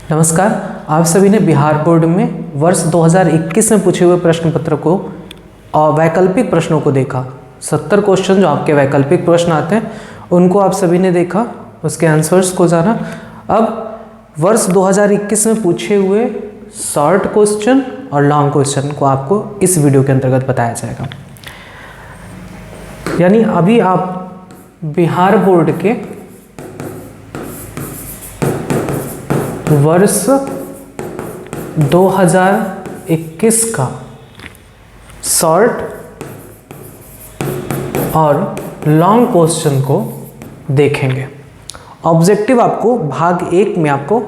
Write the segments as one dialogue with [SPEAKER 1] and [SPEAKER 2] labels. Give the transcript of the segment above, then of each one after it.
[SPEAKER 1] नमस्कार। आप सभी ने बिहार बोर्ड में वर्ष 2021 में पूछे हुए प्रश्न पत्र को और वैकल्पिक प्रश्नों को देखा। 70 क्वेश्चन जो आपके वैकल्पिक प्रश्न आते हैं उनको आप सभी ने देखा, उसके आंसर्स को जाना। अब वर्ष 2021 में पूछे हुए शॉर्ट क्वेश्चन और लॉन्ग क्वेश्चन को आपको इस वीडियो के अंतर्गत बताया जाएगा। यानी अभी आप बिहार बोर्ड के वर्ष 2021 का शॉर्ट और लॉन्ग क्वेश्चन को देखेंगे। ऑब्जेक्टिव आपको भाग 1 में आपको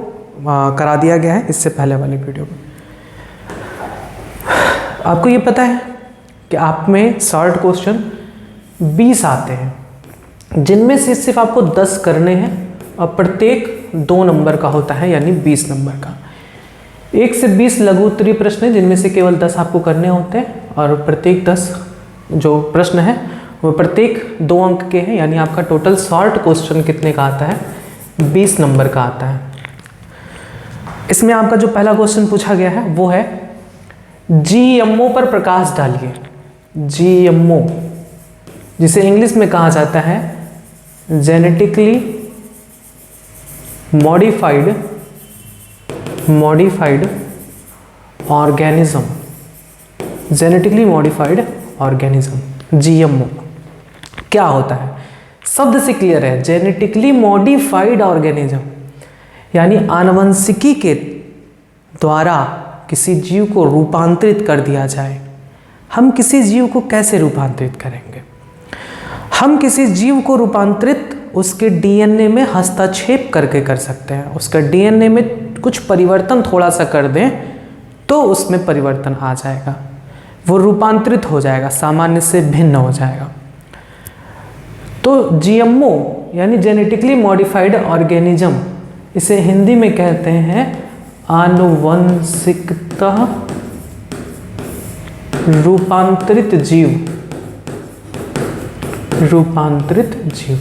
[SPEAKER 1] करा दिया गया है इससे पहले वाली वीडियो में। आपको ये पता है कि आप में शॉर्ट क्वेश्चन 20 आते हैं, जिनमें से सिर्फ आपको 10 करने हैं और प्रत्येक 2 नंबर का होता है, यानी 20 नंबर का। 1 से 20 लघु उत्तरीय प्रश्न है जिनमें से केवल 10 आपको करने होते हैं और प्रत्येक 10 जो प्रश्न है वो प्रत्येक 2 अंक के हैं, यानी आपका टोटल शॉर्ट क्वेश्चन कितने का आता है? 20 नंबर का आता है। इसमें आपका जो पहला क्वेश्चन पूछा गया है वो है जीएमओ पर प्रकाश डालिए। जीएमओ जिसे इंग्लिश में कहा जाता है genetically modified organism. Genetically modified organism GMO क्या होता है? शब्द से क्लियर है, जेनेटिकली मॉडिफाइड ऑर्गेनिज्म यानी आनुवंशिकी के द्वारा किसी जीव को रूपांतरित कर दिया जाए। हम किसी जीव को कैसे रूपांतरित करेंगे? हम किसी जीव को रूपांतरित उसके डीएनए में हस्तक्षेप करके कर सकते हैं। उसका डीएनए में कुछ परिवर्तन थोड़ा सा कर दें तो उसमें परिवर्तन आ जाएगा, वो रूपांतरित हो जाएगा, सामान्य से भिन्न हो जाएगा। तो जीएमओ यानी जेनेटिकली मॉडिफाइड ऑर्गेनिज्म, इसे हिंदी में कहते हैं आनुवंशिकता रूपांतरित जीव। रूपांतरित जीव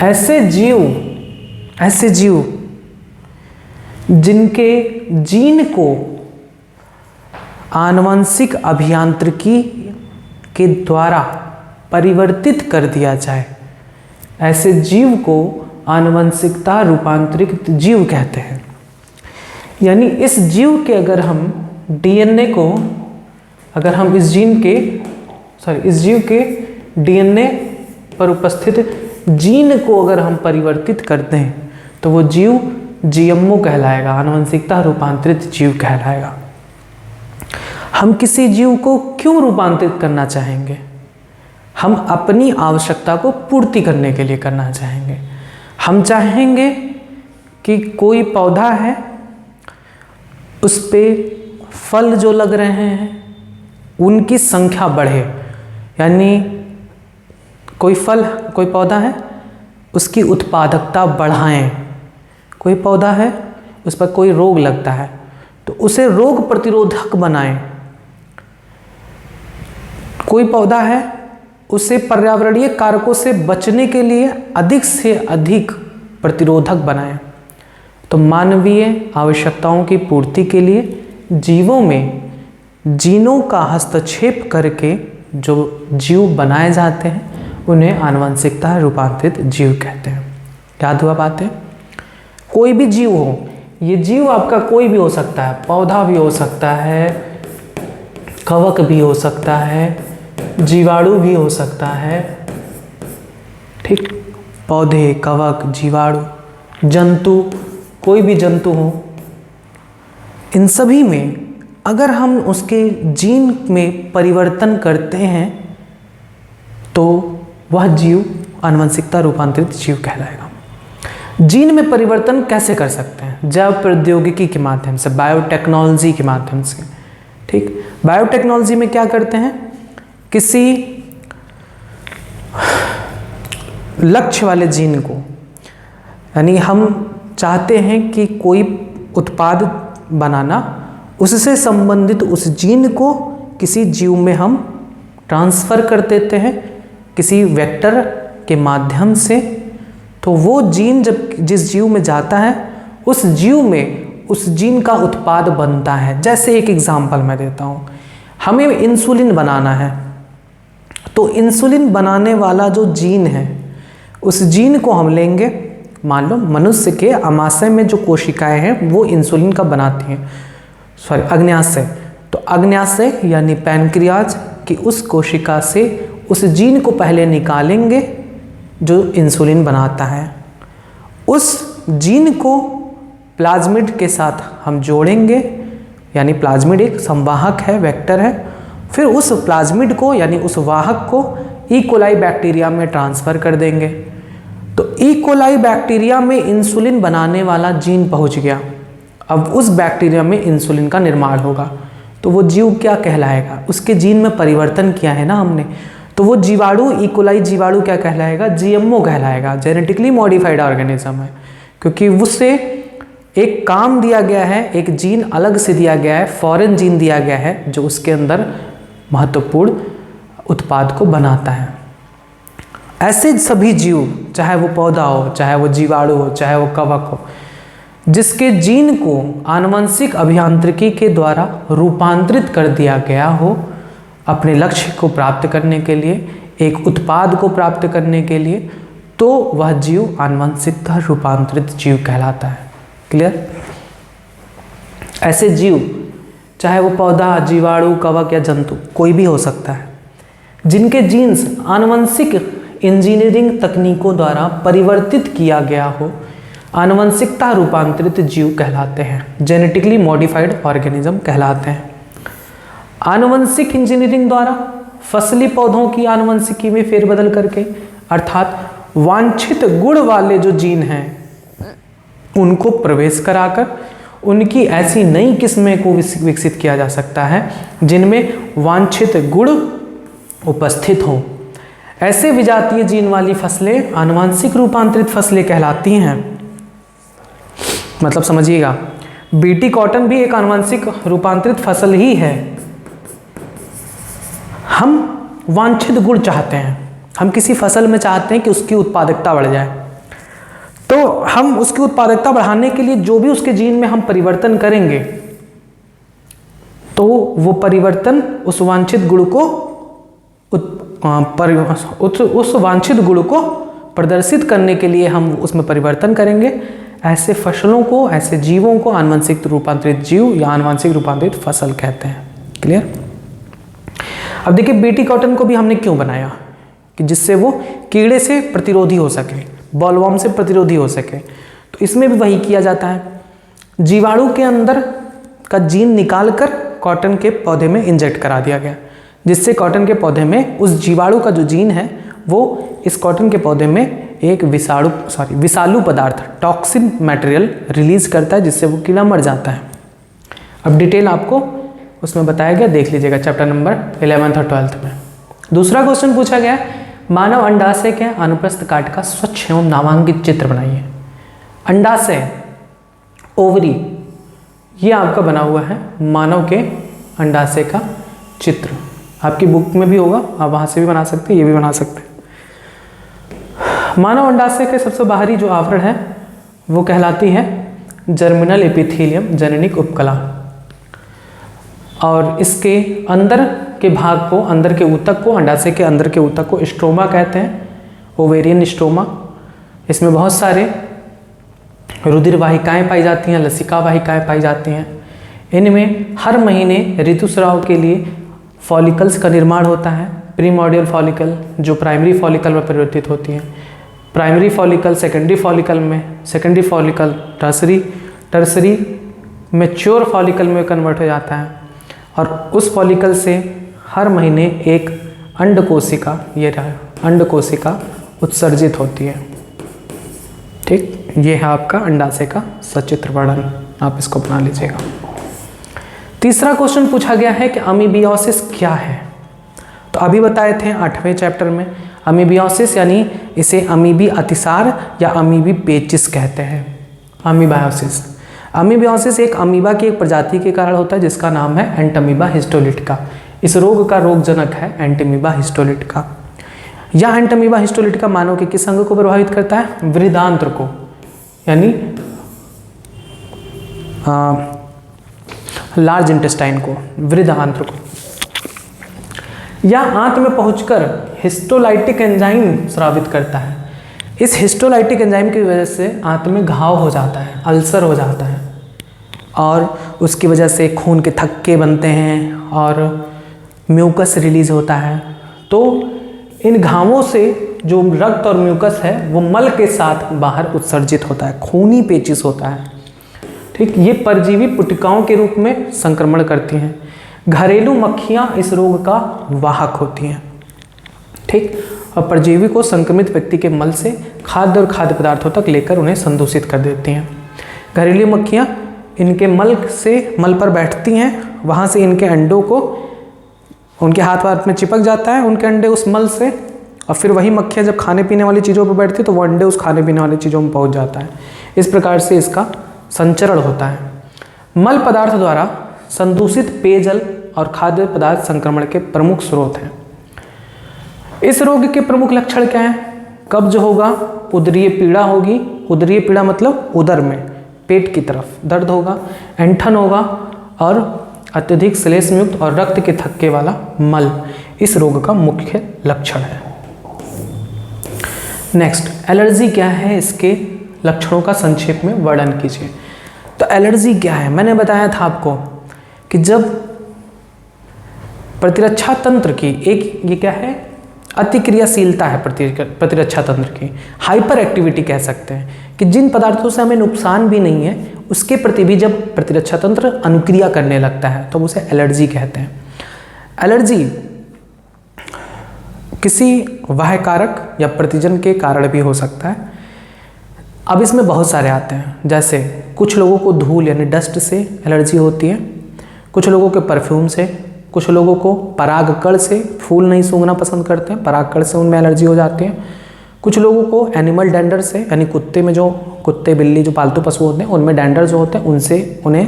[SPEAKER 1] ऐसे जीव जिनके जीन को आनुवंशिक अभियांत्रिकी के द्वारा परिवर्तित कर दिया जाए, ऐसे जीव को आनुवंशिकता रूपांतरित जीव कहते हैं। यानी इस जीव के अगर हम डीएनए को, अगर हम इस जीव के डीएनए पर उपस्थित जीन को अगर हम परिवर्तित करते हैं तो वो जीव जीएमओ कहलाएगा, आनुवंशिकता रूपांतरित जीव कहलाएगा। हम किसी जीव को क्यों रूपांतरित करना चाहेंगे? हम अपनी आवश्यकता को पूर्ति करने के लिए करना चाहेंगे। हम चाहेंगे कि कोई पौधा है, उस पे फल जो लग रहे हैं उनकी संख्या बढ़े, यानी कोई पौधा है उसकी उत्पादकता बढ़ाएं। कोई पौधा है उस पर कोई रोग लगता है तो उसे रोग प्रतिरोधक बनाएं। कोई पौधा है उसे पर्यावरणीय कारकों से बचने के लिए अधिक से अधिक प्रतिरोधक बनाएं। तो मानवीय आवश्यकताओं की पूर्ति के लिए जीवों में जीनों का हस्तक्षेप करके जो जीव बनाए जाते हैं उन्हें आनुवंशिकता रूपांतरित जीव कहते हैं। याद हुआ बात है? कोई भी जीव हो, ये जीव आपका कोई भी हो सकता है, पौधा भी हो सकता है, कवक भी हो सकता है, जीवाणु भी हो सकता है। ठीक, पौधे, कवक, जीवाणु, जंतु, कोई भी जंतु हो, इन सभी में अगर हम उसके जीन में परिवर्तन करते हैं तो वह जीव आनुवंशिकता रूपांतरित जीव कहलाएगा। जीन में परिवर्तन कैसे कर सकते हैं? जैव प्रौद्योगिकी के माध्यम से, बायोटेक्नोलॉजी के माध्यम से। ठीक, बायोटेक्नोलॉजी में क्या करते हैं? किसी लक्ष्य वाले जीन को, यानी हम चाहते हैं कि कोई उत्पाद बनाना, उससे संबंधित उस जीन को किसी जीव में हम ट्रांसफ़र कर देते हैं किसी वेक्टर के माध्यम से। तो वो जीन जब जिस जीव में जाता है उस जीव में उस जीन का उत्पाद बनता है। जैसे एक एग्जाम्पल मैं देता हूँ, हमें इंसुलिन बनाना है, तो इंसुलिन बनाने वाला जो जीन है उस जीन को हम लेंगे। मान लो मनुष्य के अमाशय में जो कोशिकाएं हैं वो इंसुलिन का बनाती हैं, अग्न्याशय, तो अग्न्याशय यानी पैनक्रियाज की उस कोशिका से उस जीन को पहले निकालेंगे जो इंसुलिन बनाता है। उस जीन को प्लाज्मिड के साथ हम जोड़ेंगे, यानी प्लाज्मिड एक संवाहक है, वेक्टर है। फिर उस प्लाज्मिड को यानी उस वाहक को ई कोलाई बैक्टीरिया में ट्रांसफ़र कर देंगे। तो ई कोलाई बैक्टीरिया में इंसुलिन बनाने वाला जीन पहुंच गया। अब उस बैक्टीरिया में इंसुलिन का निर्माण होगा, तो वो जीव क्या कहलाएगा? उसके जीन में परिवर्तन किया है ना हमने, तो वो जीवाणु, ई कोलाई जीवाणु क्या कहलाएगा? जीएमओ कहलाएगा, जेनेटिकली मॉडिफाइड ऑर्गेनिज्म है, क्योंकि उससे एक काम दिया गया है, एक जीन अलग से दिया गया है, फॉरेन जीन दिया गया है जो उसके अंदर महत्वपूर्ण उत्पाद को बनाता है। ऐसे सभी जीव, चाहे वो पौधा हो, चाहे वो जीवाणु हो, चाहे वो कवक हो, जिसके जीन को आनुवंशिक अभियांत्रिकी के द्वारा रूपांतरित कर दिया गया हो अपने लक्ष्य को प्राप्त करने के लिए, एक उत्पाद को प्राप्त करने के लिए, तो वह जीव आनुवंशिकता रूपांतरित जीव कहलाता है। क्लियर? ऐसे जीव, चाहे वो पौधा, जीवाणु, कवक या जंतु कोई भी हो सकता है, जिनके जीन्स आनुवंशिक इंजीनियरिंग तकनीकों द्वारा परिवर्तित किया गया हो, आनुवंशिकता रूपांतरित जीव कहलाते हैं, जेनेटिकली मॉडिफाइड ऑर्गेनिज्म कहलाते हैं। आनुवंशिक इंजीनियरिंग द्वारा फसली पौधों की आनुवंशिकी में फेरबदल करके, अर्थात वांछित गुण वाले जो जीन हैं उनको प्रवेश कराकर उनकी ऐसी नई किस्में को विकसित किया जा सकता है जिनमें वांछित गुण उपस्थित हों। ऐसे विजातीय जीन वाली फसलें आनुवंशिक रूपांतरित फसलें कहलाती हैं। मतलब समझिएगा, बीटी कॉटन भी एक आनुवंशिक रूपांतरित फसल ही है। हम वांछित गुण चाहते हैं, हम किसी फसल में चाहते हैं कि उसकी उत्पादकता बढ़ जाए, तो हम उसकी उत्पादकता बढ़ाने के लिए जो भी उसके जीन में हम परिवर्तन करेंगे, तो वो परिवर्तन उस वांछित गुण को उस वांछित गुण को प्रदर्शित करने के लिए हम उसमें परिवर्तन करेंगे। ऐसे फसलों को, ऐसे जीवों को आनुवंशिक रूपांतरित जीव या आनुवंशिक रूपांतरित फसल कहते हैं। क्लियर? अब देखिए, बीटी कॉटन को भी हमने क्यों बनाया कि जिससे वो कीड़े से प्रतिरोधी हो सके, बॉलवर्म से प्रतिरोधी हो सके। तो इसमें भी वही किया जाता है, जीवाणु के अंदर का जीन निकालकर कॉटन के पौधे में इंजेक्ट करा दिया गया, जिससे कॉटन के पौधे में उस जीवाणु का जो जीन है वो इस कॉटन के पौधे में एक विषालु पदार्थ, टॉक्सिन मटेरियल रिलीज करता है, जिससे वो कीड़ा मर जाता है। अब डिटेल आपको उसमें बताया गया, देख लीजिएगा चैप्टर नंबर 11 और 12 में। दूसरा क्वेश्चन पूछा गया, मानव अंडाशय के अनुप्रस्थ काट का स्वच्छ एवं नामांकित चित्र बनाइए। अंडाशय, ओवरी, ये आपका बना हुआ है मानव के अंडाशय का चित्र। आपकी बुक में भी होगा, आप वहाँ से भी बना सकते हैं, ये भी बना सकते हैं। मानव अंडाशय के सबसे बाहरी जो आवरण है वो कहलाती है जर्मिनल एपिथेलियम, जननिक उपकला, और इसके अंदर के भाग को, अंदर के ऊतक को, अंडाशय के अंदर के ऊतक को स्ट्रोमा कहते हैं, ओवेरियन स्ट्रोमा। इसमें बहुत सारे रुधिर वाहिकाएँ पाई जाती हैं, लसिका वाहिकाएँ पाई जाती हैं। इनमें हर महीने ऋतुस्राव के लिए फॉलिकल्स का निर्माण होता है। प्रीमोर्डियल फॉलिकल जो प्राइमरी फॉलिकल में परिवर्तित होती हैं, प्राइमरी फॉलिकल सेकेंडरी फॉलिकल में, secondary follicle tertiary mature follicle में कन्वर्ट हो जाता है, और उस फॉलिकल से हर महीने एक अंड कोशिका, ये अंड कोशिका उत्सर्जित होती है। ठीक, ये है आपका अंडाशय का सचित्र वर्णन, आप इसको बना लीजिएगा। तीसरा क्वेश्चन पूछा गया है कि अमीबियोसिस क्या है। तो अभी बताए थे 8वें चैप्टर में, अमीबियोसिस यानी इसे अमीबी अतिसार या अमीबी पेचिस कहते हैं। अमीबायोसिस, अमीबियोसिस एक अमीबा की एक प्रजाति के कारण होता है जिसका नाम है एंटमीबा हिस्टोलिटिका। इस रोग का रोगजनक है एंटमीबा हिस्टोलिटिका। यह एंटमीबा हिस्टोलिटिका मानव के किस अंग को प्रभावित करता है? वृद्धांत्र को, यानी लार्ज इंटेस्टाइन को, वृहद आंत्र को। यह आंत में पहुंचकर हिस्टोलाइटिक एंजाइम स्रावित करता है। इस हिस्टोलाइटिक एंजाइम की वजह से आंत में घाव हो जाता है, अल्सर हो जाता है, और उसकी वजह से खून के थक्के बनते हैं और म्यूकस रिलीज होता है। तो इन घावों से जो रक्त और म्यूकस है वो मल के साथ बाहर उत्सर्जित होता है, खूनी पेचिश होता है। ठीक, ये परजीवी पुटिकाओं के रूप में संक्रमण करती हैं। घरेलू मक्खियाँ इस रोग का वाहक होती हैं। ठीक, और परजीवी को संक्रमित व्यक्ति के मल से खाद्य और खाद्य पदार्थों तक लेकर उन्हें संदूषित कर देती हैं। घरेलू मक्खियाँ इनके मल पर बैठती हैं, वहाँ से इनके अंडों को उनके हाथ वाथ में चिपक जाता है, उनके अंडे उस मल से, और फिर वही मक्खियाँ जब खाने पीने वाली चीज़ों पर बैठती है तो वो अंडे उस खाने पीने वाली चीज़ों में पहुँच जाता है। इस प्रकार से इसका संचरण होता है। मल पदार्थ द्वारा संदूषित पेयजल और खाद्य पदार्थ संक्रमण के प्रमुख स्रोत हैं। इस रोग के प्रमुख लक्षण क्या हैं? कब्ज होगा, उदरीय पीड़ा होगी, उदरीय पीड़ा मतलब उदर में, पेट की तरफ दर्द होगा, ऐंठन होगा, और अत्यधिक श्लेष्मयुक्त और रक्त के थक्के वाला मल इस रोग का मुख्य लक्षण है। नेक्स्ट, एलर्जी क्या है? इसके लक्षणों का संक्षेप में वर्णन कीजिए। तो एलर्जी क्या है? मैंने बताया था आपको कि जब प्रतिरक्षा तंत्र की एक, ये क्या है, अतिक्रियाशीलता है प्रतिरक्षा तंत्र की, हाइपर एक्टिविटी कह सकते हैं, कि जिन पदार्थों से हमें नुकसान भी नहीं है उसके प्रति भी जब प्रतिरक्षा तंत्र अनुक्रिया करने लगता है तो उसे एलर्जी कहते हैं। एलर्जी किसी बाह्य कारक या प्रतिजन के कारण भी हो सकता है। अब इसमें बहुत सारे आते हैं, जैसे कुछ लोगों को धूल यानी डस्ट से एलर्जी होती है, कुछ लोगों के परफ्यूम से, कुछ लोगों को परागकण से, फूल नहीं सूंघना पसंद करते हैं, परागकण से उनमें एलर्जी हो जाती है। कुछ लोगों को एनिमल डेंडर से, यानी कुत्ते में जो कुत्ते बिल्ली जो पालतू पशु होते हैं उनमें डेंडर जो होते हैं उनसे उन्हें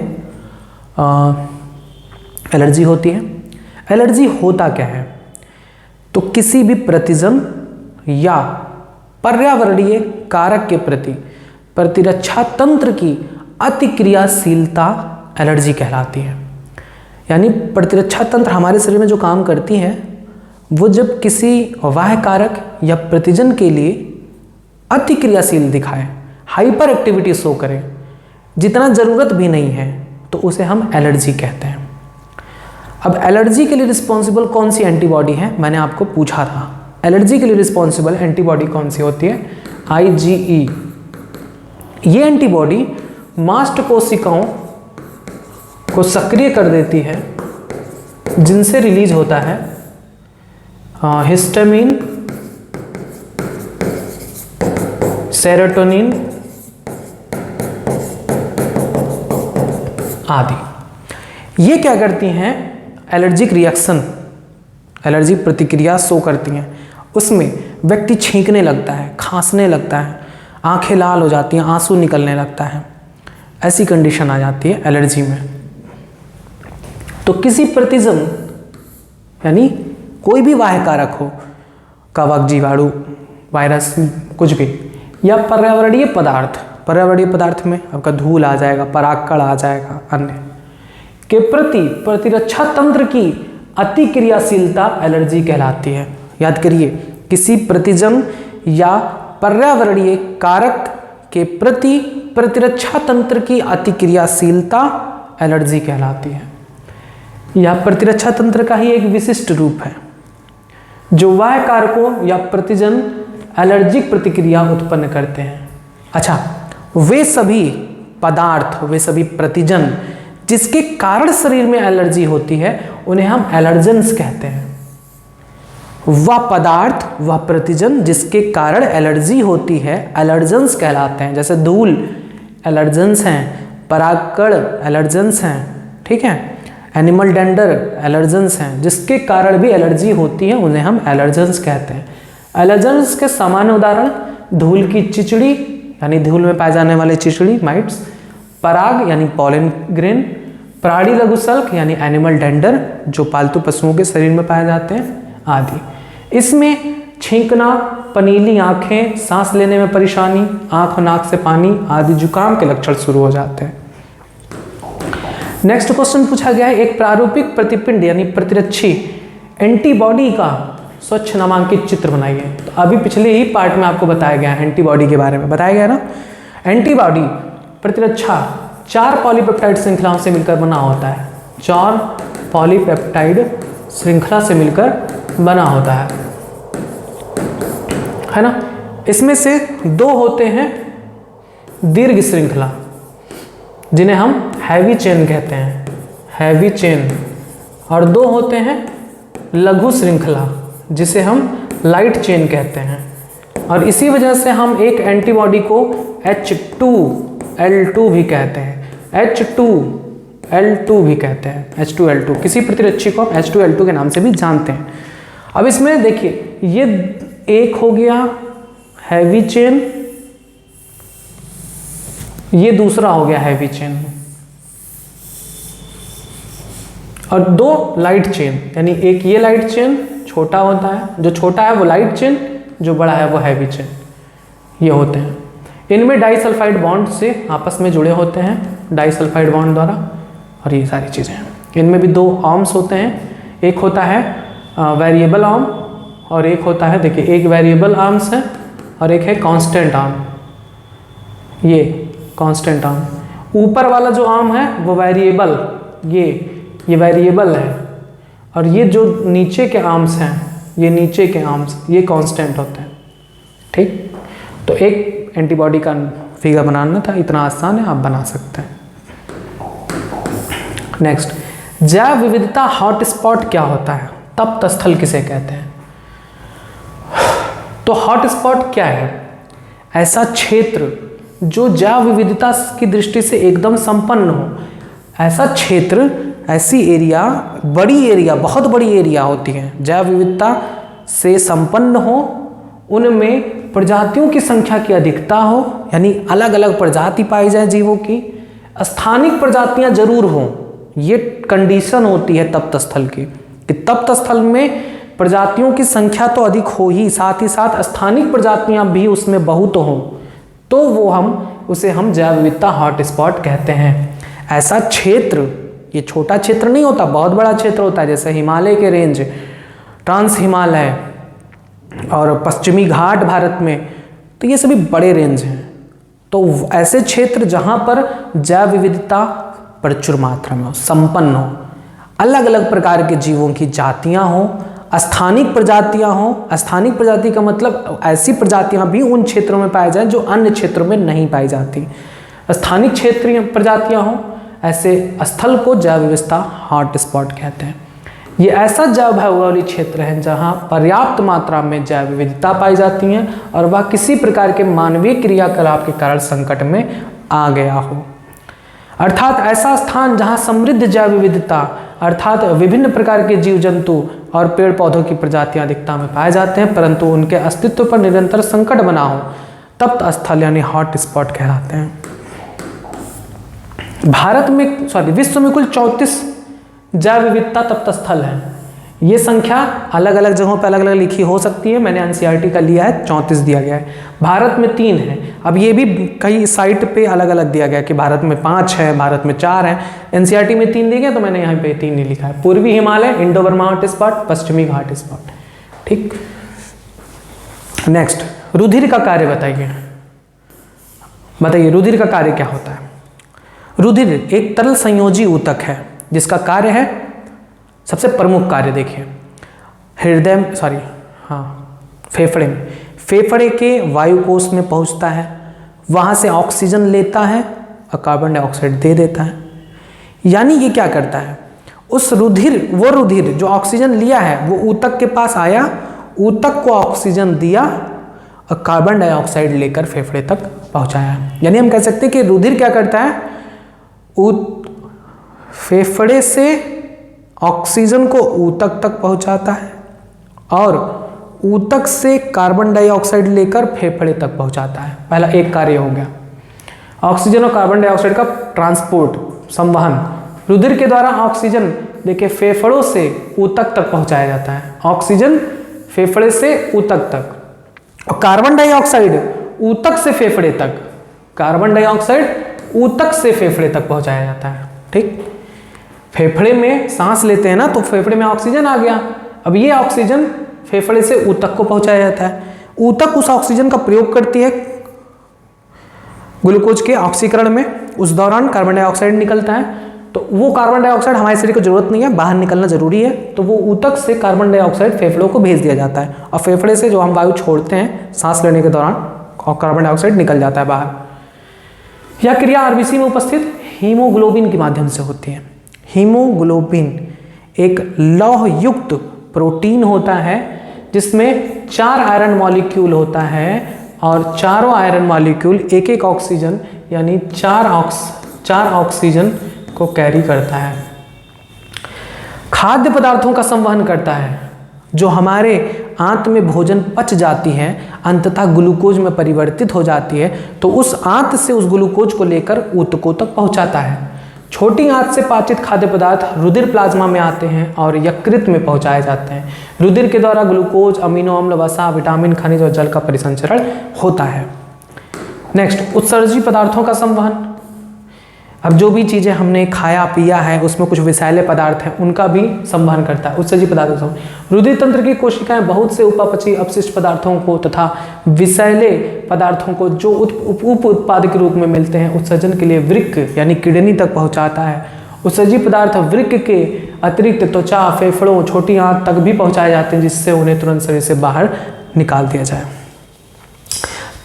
[SPEAKER 1] एलर्जी होती है। एलर्जी होता क्या है? तो किसी भी प्रतिजन या पर्यावरणीय कारक के प्रति प्रतिरक्षा तंत्र की अतिक्रियाशीलता एलर्जी कहलाती है। यानी प्रतिरक्षा तंत्र हमारे शरीर में जो काम करती है वो जब किसी बाह्य कारक या प्रतिजन के लिए अतिक्रियाशील दिखाए, हाइपर एक्टिविटी शो करे, जितना ज़रूरत भी नहीं है, तो उसे हम एलर्जी कहते हैं। अब एलर्जी के लिए रिस्पॉन्सिबल कौन सी एंटीबॉडी है? मैंने आपको पूछा था, एलर्जी के लिए रिस्पॉन्सिबल एंटीबॉडी कौन सी होती है? IgE। ये एंटीबॉडी मास्ट कोशिकाओं को सक्रिय कर देती है, जिनसे रिलीज होता है हिस्टामिन, सेरोटोनिन आदि। ये क्या करती हैं? एलर्जिक रिएक्शन, एलर्जी प्रतिक्रिया शो करती हैं। उसमें व्यक्ति छींकने लगता है, खांसने लगता है, आंखें लाल हो जाती हैं, आंसू निकलने लगता है, ऐसी कंडीशन आ जाती है एलर्जी में। तो किसी प्रतिजन यानी कोई भी बाह्य कारक हो, कवक, जीवाणु, वायरस, कुछ भी, या पर्यावरणीय पदार्थ, पर्यावरणीय पदार्थ में आपका धूल आ जाएगा, परागकण आ जाएगा, अन्य के प्रति प्रतिरक्षा तंत्र की अतिक्रियाशीलता एलर्जी कहलाती है। याद करिए, किसी प्रतिजन या पर्यावरणीय कारक के प्रति प्रतिरक्षा तंत्र की अतिक्रियाशीलता एलर्जी कहलाती है। यह प्रतिरक्षा तंत्र का ही एक विशिष्ट रूप है जो बाह्य कारकों या प्रतिजन एलर्जिक प्रतिक्रिया उत्पन्न करते हैं। अच्छा, वे सभी पदार्थ, वे सभी प्रतिजन जिसके कारण शरीर में एलर्जी होती है उन्हें हम एलर्जेंस कहते हैं। वह पदार्थ, वह प्रतिजन जिसके कारण एलर्जी होती है एलर्जेंस कहलाते हैं। जैसे धूल एलर्जेंस हैं, परागकण एलर्जेंस हैं, ठीक है, एनिमल डेंडर एलर्जेंस हैं, जिसके कारण भी एलर्जी होती है उन्हें हम एलर्जेंस कहते हैं। एलर्जेंस के सामान्य उदाहरण धूल की चिचड़ी यानी धूल में पाए जाने वाले चिचड़ी माइट्स, पराग यानी पॉलन ग्रेन, प्राणी लघुशल्क यानी एनिमल डेंडर जो पालतू पशुओं के शरीर में पाए जाते हैं आदि। इसमें छींकना, पनीली आंखें, सांस लेने में परेशानी, आंख और नाक से पानी आदि जुकाम के लक्षण शुरू हो जाते हैं। नेक्स्ट क्वेश्चन पूछा गया है, एक प्रारूपिक प्रतिपिंड यानी प्रतिरक्षी एंटीबॉडी का स्वच्छ नामांकित चित्र बनाइए। तो अभी पिछले ही पार्ट में आपको बताया गया है, एंटीबॉडी के बारे में बताया गया ना। एंटीबॉडी प्रतिरक्षा 4 पॉलीपेप्टाइड श्रृंखलाओं से मिलकर बना होता है, 4 पॉलीपेप्टाइड श्रृंखला से मिलकर बना होता है ना। इसमें से 2 होते हैं दीर्घ श्रृंखला जिन्हें हम हैवी चेन कहते हैं, हैवी चेन, और 2 होते हैं लघु श्रृंखला जिसे हम लाइट चेन कहते हैं। और इसी वजह से हम एक एंटीबॉडी को H2L2 भी कहते हैं, H2L2 भी कहते हैं, H2L2, किसी प्रतिरक्षी को हम H2L2 के नाम से भी जानते हैं। अब इसमें देखिए, ये एक हो गया हैवी चेन, ये दूसरा हो गया हैवी चेन, और 2 लाइट चेन, यानी एक ये लाइट चेन छोटा होता है, जो छोटा है वो लाइट चेन, जो बड़ा है वो हैवी चेन, ये होते हैं। इनमें डाइसल्फाइड बॉन्ड से आपस में जुड़े होते हैं, डाइसल्फाइड बॉन्ड द्वारा, और ये सारी चीज़ें हैं। इनमें भी 2 आर्म्स होते हैं, एक होता है वेरिएबल आर्म और एक होता है, देखिए एक वेरिएबल आर्म्स है और एक है कांस्टेंट आर्म, ये कांस्टेंट आर्म। ऊपर वाला जो आर्म है वो वेरिएबल, ये वेरिएबल है, और ये जो नीचे के आर्म्स हैं, ये नीचे के आर्म्स, ये कांस्टेंट होते हैं। ठीक, तो एक एंटीबॉडी का फिगर बनाना था, इतना आसान है, आप बना सकते हैं। नेक्स्ट, जैव विविधता हॉटस्पॉट क्या होता है, तप्त स्थल किसे कहते हैं? तो हॉटस्पॉट क्या है? ऐसा क्षेत्र जो जैव विविधता की दृष्टि से एकदम संपन्न हो, ऐसा क्षेत्र, ऐसी एरिया, बड़ी एरिया, बहुत बड़ी एरिया होती है, जैव विविधता से संपन्न हो, उनमें प्रजातियों की संख्या की अधिकता हो, यानी अलग अलग प्रजाति पाई जाए जीवों की, स्थानिक प्रजातियां जरूर हों, ये कंडीशन होती है तप्त स्थल की, कि तप्त स्थल में प्रजातियों की संख्या तो अधिक हो ही, साथ साथ स्थानिक प्रजातियां भी उसमें बहुत हों, तो वो उसे हम जैव विविधता हॉटस्पॉट कहते हैं। ऐसा क्षेत्र, ये छोटा क्षेत्र नहीं होता, बहुत बड़ा क्षेत्र होता है, जैसे हिमालय के रेंज, ट्रांस हिमालय और पश्चिमी घाट भारत में, तो ये सभी बड़े रेंज हैं। तो ऐसे क्षेत्र जहाँ पर जैव विविधता प्रचुर मात्रा में हो, संपन्न हो, अलग अलग प्रकार के जीवों की जातियाँ हों, स्थानिक प्रजातियाँ हों। स्थानिक प्रजाति का मतलब ऐसी प्रजातियाँ भी उन क्षेत्रों में पाई जाएं जो अन्य क्षेत्रों में नहीं पाई जाती। स्थानिक क्षेत्रीय प्रजातियाँ हों, ऐसे स्थल को जैव विविधता हॉटस्पॉट कहते हैं। ये ऐसा जैव भौगोलिक क्षेत्र है जहाँ पर्याप्त मात्रा में जैव विविधता पाई जाती हैं और वह किसी प्रकार के मानवीय क्रियाकलाप के कारण संकट में आ गया हो। अर्थात ऐसा स्थान जहाँ समृद्ध जैव विविधता, अर्थात विभिन्न प्रकार के जीव जंतु और पेड़ पौधों की प्रजातियां अधिकता में पाए जाते हैं, परंतु उनके अस्तित्व पर निरंतर संकट बना हो, तप्त स्थल यानी हॉट स्पॉट कहलाते हैं। विश्व में कुल 34 जैव विविधता तप्त स्थल हैं। ये संख्या अलग अलग जगहों पर अलग अलग लिखी हो सकती है, मैंने एनसीईआरटी का लिया है, 34 दिया गया है। भारत में 3 है। अब ये भी कई साइट पे अलग अलग दिया गया कि भारत में 5 है, भारत में 4 है। एनसीईआरटी में 3 दिए गए, तो मैंने यहाँ पे 3 नहीं लिखा है। पूर्वी Himalaya, Indo Burma hot spot, पश्चिमी घाट स्पॉट। ठीक, नेक्स्ट, रुधिर का कार्य बताइए रुधिर का कार्य क्या होता है? रुधिर एक तरल संयोजी ऊतक है जिसका कार्य है, सबसे प्रमुख कार्य देखिए, फेफड़े के वायुकोश में पहुंचता है, वहां से ऑक्सीजन लेता है और कार्बन डाइऑक्साइड दे देता है। यानी ये क्या करता है, उस रुधिर जो ऑक्सीजन लिया है वो ऊतक के पास आया, ऊतक को ऑक्सीजन दिया और कार्बन डाइऑक्साइड लेकर फेफड़े तक पहुंचाया। यानी हम कह सकते हैं कि रुधिर क्या करता है, फेफड़े से ऑक्सीजन को ऊतक तक पहुंचाता है और ऊतक से कार्बन डाइऑक्साइड लेकर फेफड़े तक पहुंचाता है। पहला एक कार्य हो गया, ऑक्सीजन और कार्बन डाइऑक्साइड का ट्रांसपोर्ट, संवहन। रुधिर के द्वारा ऑक्सीजन देखिए फेफड़ों से ऊतक तक पहुंचाया जाता है, ऑक्सीजन फेफड़े से ऊतक तक, और कार्बन डाइऑक्साइड ऊतक से फेफड़े तक, कार्बन डाइऑक्साइड ऊतक से फेफड़े तक पहुंचाया जाता है। ठीक, फेफड़े में सांस लेते हैं ना, तो फेफड़े में ऑक्सीजन आ गया। अब ये ऑक्सीजन फेफड़े से ऊतक को पहुंचाया जाता है। ऊतक उस ऑक्सीजन का प्रयोग करती है ग्लूकोज के ऑक्सीकरण में। उस दौरान कार्बन डाइऑक्साइड निकलता है, तो वो कार्बन डाइऑक्साइड हमारे शरीर को जरूरत नहीं है, बाहर निकलना जरूरी है, तो वो ऊतक से कार्बन डाइऑक्साइड फेफड़ों को भेज दिया जाता है, और फेफड़े से जो हम वायु छोड़ते हैं सांस लेने के दौरान, और कार्बन डाइऑक्साइड निकल जाता है बाहर। यह क्रिया आरबीसी में उपस्थित हीमोग्लोबिन के माध्यम से होती है। हीमोग्लोबिन एक लौह युक्त प्रोटीन होता है जिसमें 4 आयरन मॉलिक्यूल होता है, और चारों आयरन मॉलिक्यूल एक एक ऑक्सीजन यानी 4 ऑक्सीजन को कैरी करता है। खाद्य पदार्थों का संवहन करता है। जो हमारे आंत में भोजन पच जाती है, अंततः ग्लूकोज में परिवर्तित हो जाती है, तो उस आंत से उस ग्लूकोज को लेकर ऊतकों तक पहुंचाता है। छोटी आंत से पाचित खाद्य पदार्थ रुधिर प्लाज्मा में आते हैं और यकृत में पहुंचाए जाते हैं। रुधिर के द्वारा ग्लूकोज, अमीनो अम्ल, वसा, विटामिन, खनिज और जल का परिसंचरण होता है। नेक्स्ट, उत्सर्जी पदार्थों का संवहन। अब जो भी चीज़ें हमने खाया पिया है उसमें कुछ विषैले पदार्थ हैं, उनका भी संवहन करता है उत्सर्जी पदार्थों का। रुधिर तंत्र की कोशिकाएं बहुत से उपापचयी अपशिष्ट पदार्थों को तथा विषैले पदार्थों को जो उप उत्पाद के रूप में मिलते हैं उत्सर्जन के लिए वृक्क यानी किडनी तक पहुंचाता है। उत्सर्जी पदार्थ वृक्क के अतिरिक्त त्वचा, फेफड़ों, छोटी आंत तक भी पहुंचाए जाते हैं, जिससे उन्हें तुरंत शरीर से बाहर निकाल दिया जाए।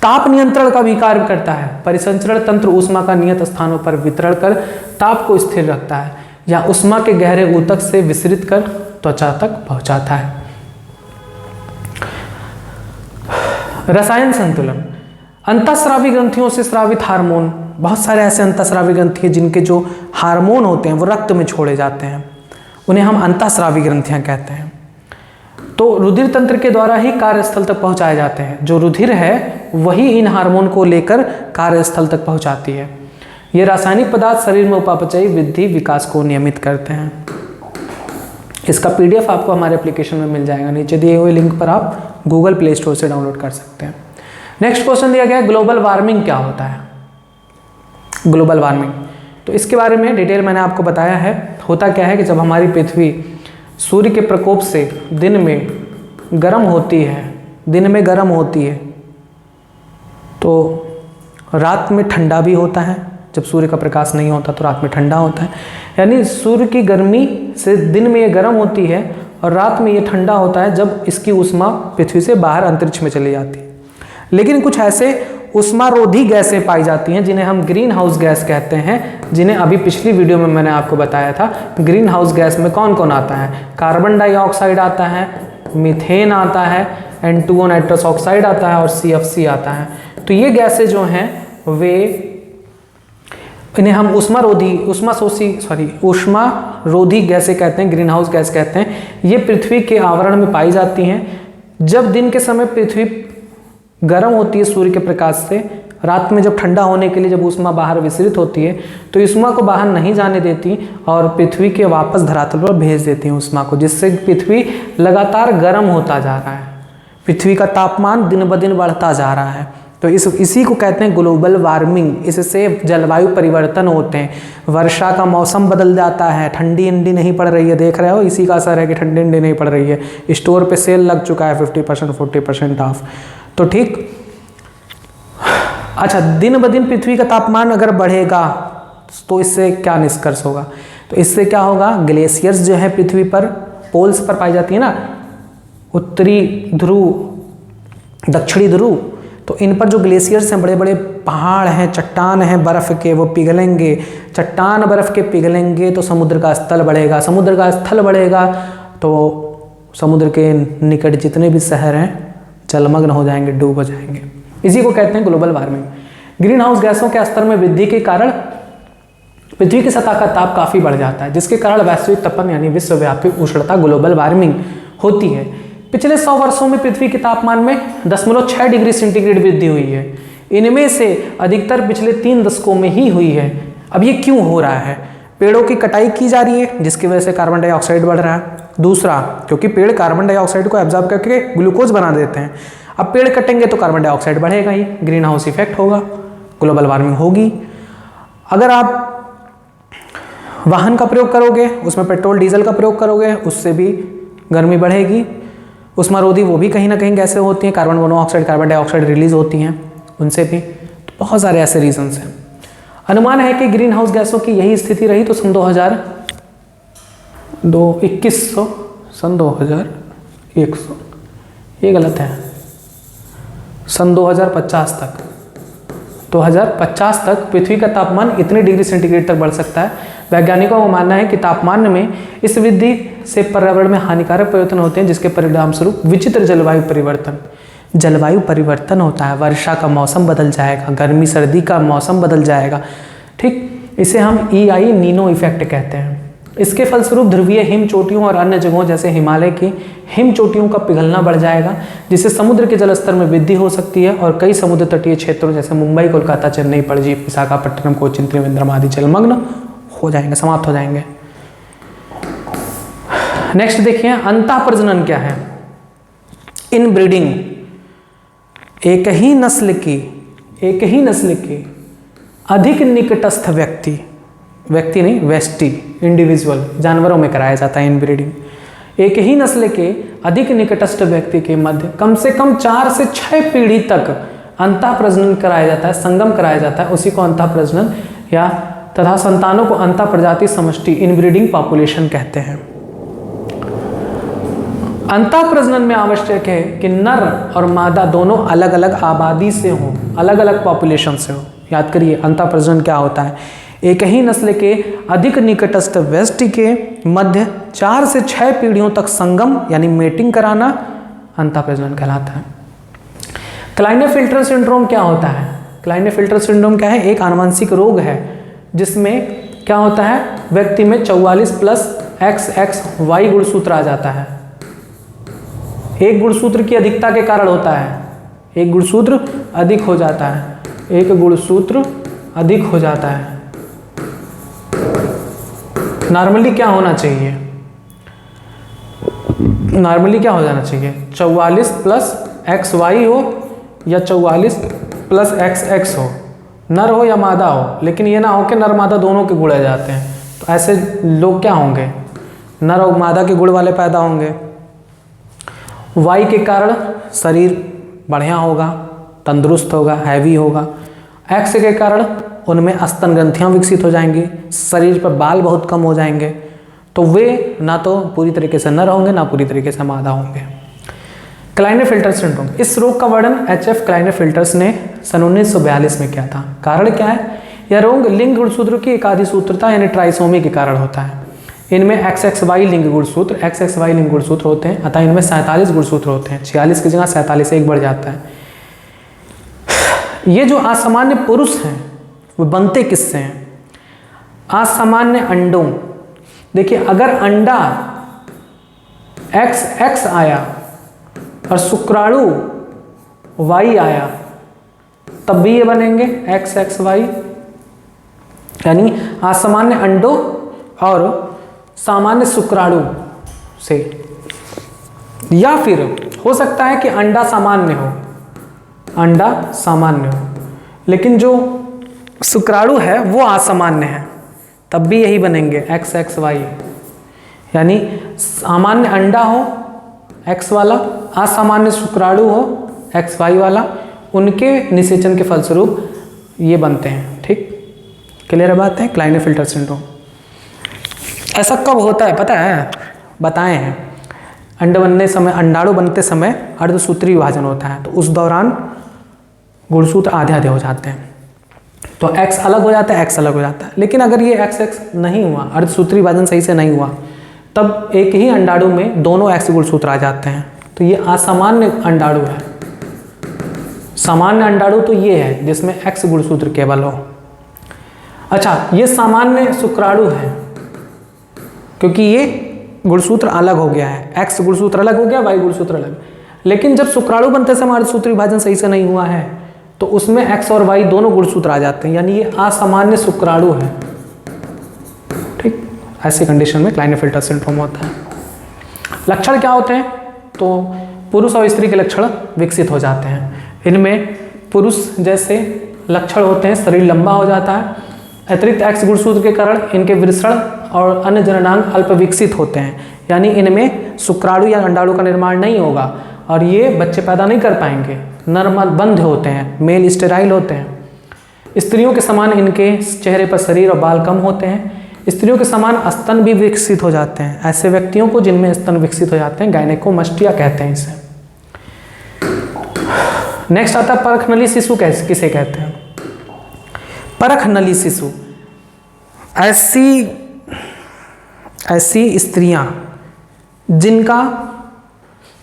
[SPEAKER 1] ताप नियंत्रण का भी कार्य करता है। परिसंचरण तंत्र ऊष्मा का नियत स्थानों पर वितरण कर ताप को स्थिर रखता है, या ऊष्मा के गहरे ऊतक से विसरित कर त्वचा तक पहुंचाता है। रसायन संतुलन। अंतःस्रावी ग्रंथियों से स्रावित हार्मोन, बहुत सारे ऐसे अंतःस्रावी ग्रंथि हैं जिनके जो हार्मोन होते हैं वो रक्त में छोड़े जाते हैं, उन्हें हम अंतःस्रावी ग्रंथियां कहते हैं। तो रुधिर तंत्र के द्वारा ही कार्यस्थल तक पहुंचाए जाते हैं। जो रुधिर है वही इन हार्मोन को लेकर कार्यस्थल तक पहुंचाती है। ये रासायनिक पदार्थ शरीर में उपापचयी वृद्धि विकास को नियमित करते हैं। इसका पीडीएफ आपको हमारे एप्लीकेशन में मिल जाएगा, नीचे दिए हुए लिंक पर आप गूगल प्ले स्टोर से डाउनलोड कर सकते हैं। नेक्स्ट क्वेश्चन दिया गया है, ग्लोबल वार्मिंग क्या होता है? ग्लोबल वार्मिंग, तो इसके बारे में डिटेल मैंने आपको बताया है। होता क्या है कि जब हमारी पृथ्वी सूर्य के प्रकोप से दिन में गर्म होती है, तो रात में ठंडा भी होता है। जब सूर्य का प्रकाश नहीं होता तो रात में ठंडा होता है, यानी सूर्य की गर्मी से दिन में ये गर्म होती है और रात में ये ठंडा होता है जब इसकी ऊष्मा पृथ्वी से बाहर अंतरिक्ष में चली जाती है। लेकिन कुछ ऐसे ऊष्मारोधी गैसें पाई जाती हैं जिन्हें हम ग्रीन हाउस गैस कहते हैं, जिन्हें अभी पिछली वीडियो में मैंने आपको बताया था। ग्रीन हाउस गैस में कौन कौन आता है? कार्बन डाइऑक्साइड आता है, मीथेन आता है, N2O नाइट्रस ऑक्साइड आता है और CFC आता है। तो ये गैसें जो हैं वे, इन्हें हम ऊष्मारोधी गैसें कहते हैं, ग्रीन हाउस गैस कहते हैं। ये पृथ्वी के आवरण में पाई जाती हैं। जब दिन के समय पृथ्वी गर्म होती है सूर्य के प्रकाश से, रात में जब ठंडा होने के लिए जब ऊष्मा बाहर विसरित होती है तो ऊष्मा को बाहर नहीं जाने देती और पृथ्वी के वापस धरातल पर भेज देती हैं ऊष्मा को, जिससे पृथ्वी लगातार गर्म होता जा रहा है। पृथ्वी का तापमान दिन ब दिन बढ़ता जा रहा है। तो इसी को कहते हैं ग्लोबल वार्मिंग। इससे जलवायु परिवर्तन होते हैं, वर्षा का मौसम बदल जाता है, ठंडी अंडी नहीं पड़ रही है, देख रहे हो इसी का असर है कि ठंडी अंडी नहीं पड़ रही है। स्टोर पे सेल लग चुका है 50% 40% ऑफ। तो ठीक, अच्छा, दिन ब दिन पृथ्वी का तापमान अगर बढ़ेगा तो इससे क्या निष्कर्ष होगा? तो इससे क्या होगा, ग्लेशियर्स जो है पृथ्वी पर पोल्स पर पाई जाती है ना, उत्तरी ध्रुव, दक्षिणी ध्रुव, तो इन पर जो ग्लेशियर्स हैं, बड़े बड़े पहाड़ हैं, चट्टान हैं बर्फ़ के, वो पिघलेंगे। चट्टान बर्फ़ के पिघलेंगे तो समुद्र का स्थल बढ़ेगा, समुद्र का स्थल बढ़ेगा तो समुद्र के निकट जितने भी शहर हैं जलमग्न हो जाएंगे, डूब जाएंगे। इसी को कहते हैं ग्लोबल वार्मिंग। ग्रीन हाउस गैसों के स्तर में वृद्धि के कारण पृथ्वी की सतह का ताप काफ़ी बढ़ जाता है, जिसके कारण वैश्विक तपन यानी विश्वव्यापी उष्णता ग्लोबल वार्मिंग होती है। पिछले 100 वर्षों में पृथ्वी के तापमान में 0.6 डिग्री सेंटीग्रेड वृद्धि हुई है। इनमें से अधिकतर पिछले 3 दशकों में ही हुई है। अब ये क्यों हो रहा है? पेड़ों की कटाई की जा रही है जिसकी वजह से कार्बन डाइऑक्साइड बढ़ रहा है। दूसरा, क्योंकि पेड़ कार्बन डाइऑक्साइड को एब्जॉर्ब करके ग्लूकोज बना देते हैं। अब पेड़ कटेंगे तो कार्बन डाइऑक्साइड बढ़ेगा ही, ग्रीन हाउस इफेक्ट होगा, ग्लोबल वार्मिंग होगी। अगर आप वाहन का प्रयोग करोगे, उसमें पेट्रोल डीजल का प्रयोग करोगे, उससे भी गर्मी बढ़ेगी। उष्मारोधी वो भी कहीं ना कहीं गैसें होती हैं, carbon monoxide, carbon dioxide release होती हैं उनसे भी। तो बहुत सारे ऐसे रीजंस हैं। अनुमान है कि ग्रीन हाउस गैसों की यही स्थिति रही तो सन 2100, ये गलत है, सन 2050 तक पृथ्वी का तापमान इतने डिग्री सेंटीग्रेड तक बढ़ सकता है। वैज्ञानिकों का मानना है कि तापमान में इस वृद्धि से पर्यावरण में हानिकारक परिवर्तन होते हैं, जिसके परिणाम स्वरूप विचित्र जलवायु परिवर्तन होता है। वर्षा का मौसम बदल जाएगा, गर्मी सर्दी का मौसम बदल जाएगा, ठीक। इसे हम EI नीनो इफेक्ट कहते हैं। इसके फलस्वरूप ध्रुवीय हिम चोटियों और अन्य जगहों जैसे हिमालय की हिम चोटियों का पिघलना बढ़ जाएगा, जिससे समुद्र के जलस्तर में वृद्धि हो सकती है और कई समुद्र तटीय क्षेत्रों जैसे मुंबई, कोलकाता, चेन्नई, पणजी, विशाखापट्टनम, कोचिन, त्रिवेंद्रम आदि जलमग्न हो जाएंगे, समाप्त हो जाएंगे। नेक्स्ट देखिए, अंतः प्रजनन क्या है। इनब्रीडिंग, एक ही नस्ल की अधिक निकटस्थ व्यक्ति नहीं, वेस्टी, इंडिविजुअल, जानवरों में कराया जाता है इनब्रीडिंग। एक ही नस्ल के अधिक निकटस्थ व्यक्ति के मध्य कम से कम 4 से 6 पीढ़ी तक अंतः प्रजनन कराया जाता है, संगम कराया जाता है, उसी को अंतः प्रजनन या तथा संतानों को अंतः प्रजाति समष्टि इनब्रीडिंग पॉपुलेशन कहते हैं। अंतः प्रजनन में आवश्यक है कि नर और मादा दोनों अलग अलग आबादी से हों, अलग अलग पॉपुलेशन से हो। याद करिए अंतः प्रजनन क्या होता है। एक ही नस्ल के अधिक निकटस्थ व्यक्ति के मध्य 4 से 6 पीढ़ियों तक संगम यानी मेटिंग कराना अंतः प्रजनन कहलाता है। क्लाइनेफिल्टर सिंड्रोम क्या होता है। क्लाइनेफिल्टर सिंड्रोम क्या है, एक आनुवंशिक रोग है जिसमें क्या होता है, व्यक्ति में 44 प्लस XXY गुणसूत्र आ जाता है। एक गुणसूत्र की अधिकता के कारण होता है, एक गुणसूत्र अधिक हो जाता है, एक गुणसूत्र अधिक हो जाता है। नॉर्मली क्या होना चाहिए, नॉर्मली क्या हो जाना चाहिए, 44 प्लस XY हो या 44 प्लस XX हो, नर हो या मादा हो, लेकिन ये ना हो कि नर मादा दोनों के गुण आ जाते हैं। तो ऐसे लोग क्या होंगे, नर और मादा के गुण वाले पैदा होंगे। Y के कारण शरीर बढ़िया होगा, तंदुरुस्त होगा, हैवी होगा। X के कारण उनमें स्तन ग्रंथियाँ विकसित हो जाएंगी, शरीर पर बाल बहुत कम हो जाएंगे। तो वे ना तो पूरी तरीके से नर होंगे ना पूरी तरीके से मादा होंगे। क्लाइनेफिल्टर सिंड्रोम, इस रोग का वर्णन HF क्लाइनेफिल्टर्स ने सन 1942 में किया था। कारण क्या है, यह रोग लिंग गुणसूत्र की एकाधिसूत्रता यानी ट्राइसोमी के कारण होता है। इनमें XXY लिंग गुणसूत्र होते हैं, अतः इनमें 47 गुणसूत्र होते हैं। 46 की जगह 47 एक बढ़ जाता है। ये जो असामान्य पुरुष हैं वो बनते किससे हैं, असामान्य अंडों। देखिए अगर अंडा XX आया और शुक्राणु Y आया तब भी ये बनेंगे XXY, यानी असामान्य अंडों और सामान्य शुक्राणु से। या फिर हो सकता है कि अंडा सामान्य हो लेकिन जो शुक्राणु है वो असामान्य है, तब भी यही बनेंगे XXY, यानी सामान्य अंडा हो X वाला, असामान्य शुक्राणु हो XY वाला, उनके निषेचन के फलस्वरूप ये बनते हैं। ठीक, क्लियर बात है। क्लाइनेफिल्टर सिंड्रोम ऐसा कब होता है पता है, बताए हैं। अंडाणु बनते समय अर्धसूत्री विभाजन होता है, तो उस दौरान गुणसूत्र आधे आधे हो जाते हैं, तो X अलग हो जाता है, X अलग हो जाता है। लेकिन अगर ये XX नहीं हुआ, अर्धसूत्री विभाजन सही से नहीं हुआ, तब एक ही अंडाणु में दोनों X गुणसूत्र आ जाते हैं, तो ये असामान्य अंडाणु है। सामान्य अंडाणु तो ये है जिसमें X गुणसूत्र केवल हो। अच्छा, ये सामान्य शुक्राणु है क्योंकि ये गुणसूत्र अलग हो गया है, X गुणसूत्र अलग हो गया, Y गुणसूत्र अलग। लेकिन जब शुक्राणु बनते समय अर्धसूत्री विभाजन सही से नहीं हुआ है तो उसमें X और Y दोनों गुणसूत्र आ जाते हैं, यानी ये असामान्य शुक्राणु है। ठीक, ऐसी कंडीशन में क्लाइनेफिल्टर सिंड्रोम होता है। लक्षण क्या होते हैं, तो पुरुष और स्त्री के लक्षण विकसित हो जाते हैं। इनमें पुरुष जैसे लक्षण होते हैं, शरीर लंबा हो जाता है, अतिरिक्त एक्स गुणसूत्र के कारण इनके वृषण और अन्य जननांग अल्प विकसित होते हैं, यानी इनमें शुक्राणु या अंडाणु का निर्माण नहीं होगा और ये बच्चे पैदा नहीं कर पाएंगे, नरमबंध होते हैं, मेल स्टेराइल होते हैं। स्त्रियों के समान इनके चेहरे पर शरीर और बाल कम होते हैं। स्त्रियों के समान स्तन भी विकसित हो जाते हैं। ऐसे व्यक्तियों को जिनमें स्तन विकसित हो जाते हैं गायनेकोमस्टिया कहते हैं इसे। नेक्स्ट आता है परख नली शिशु किसे कहते हैं? परख नली शिशु ऐसी स्त्रियां जिनका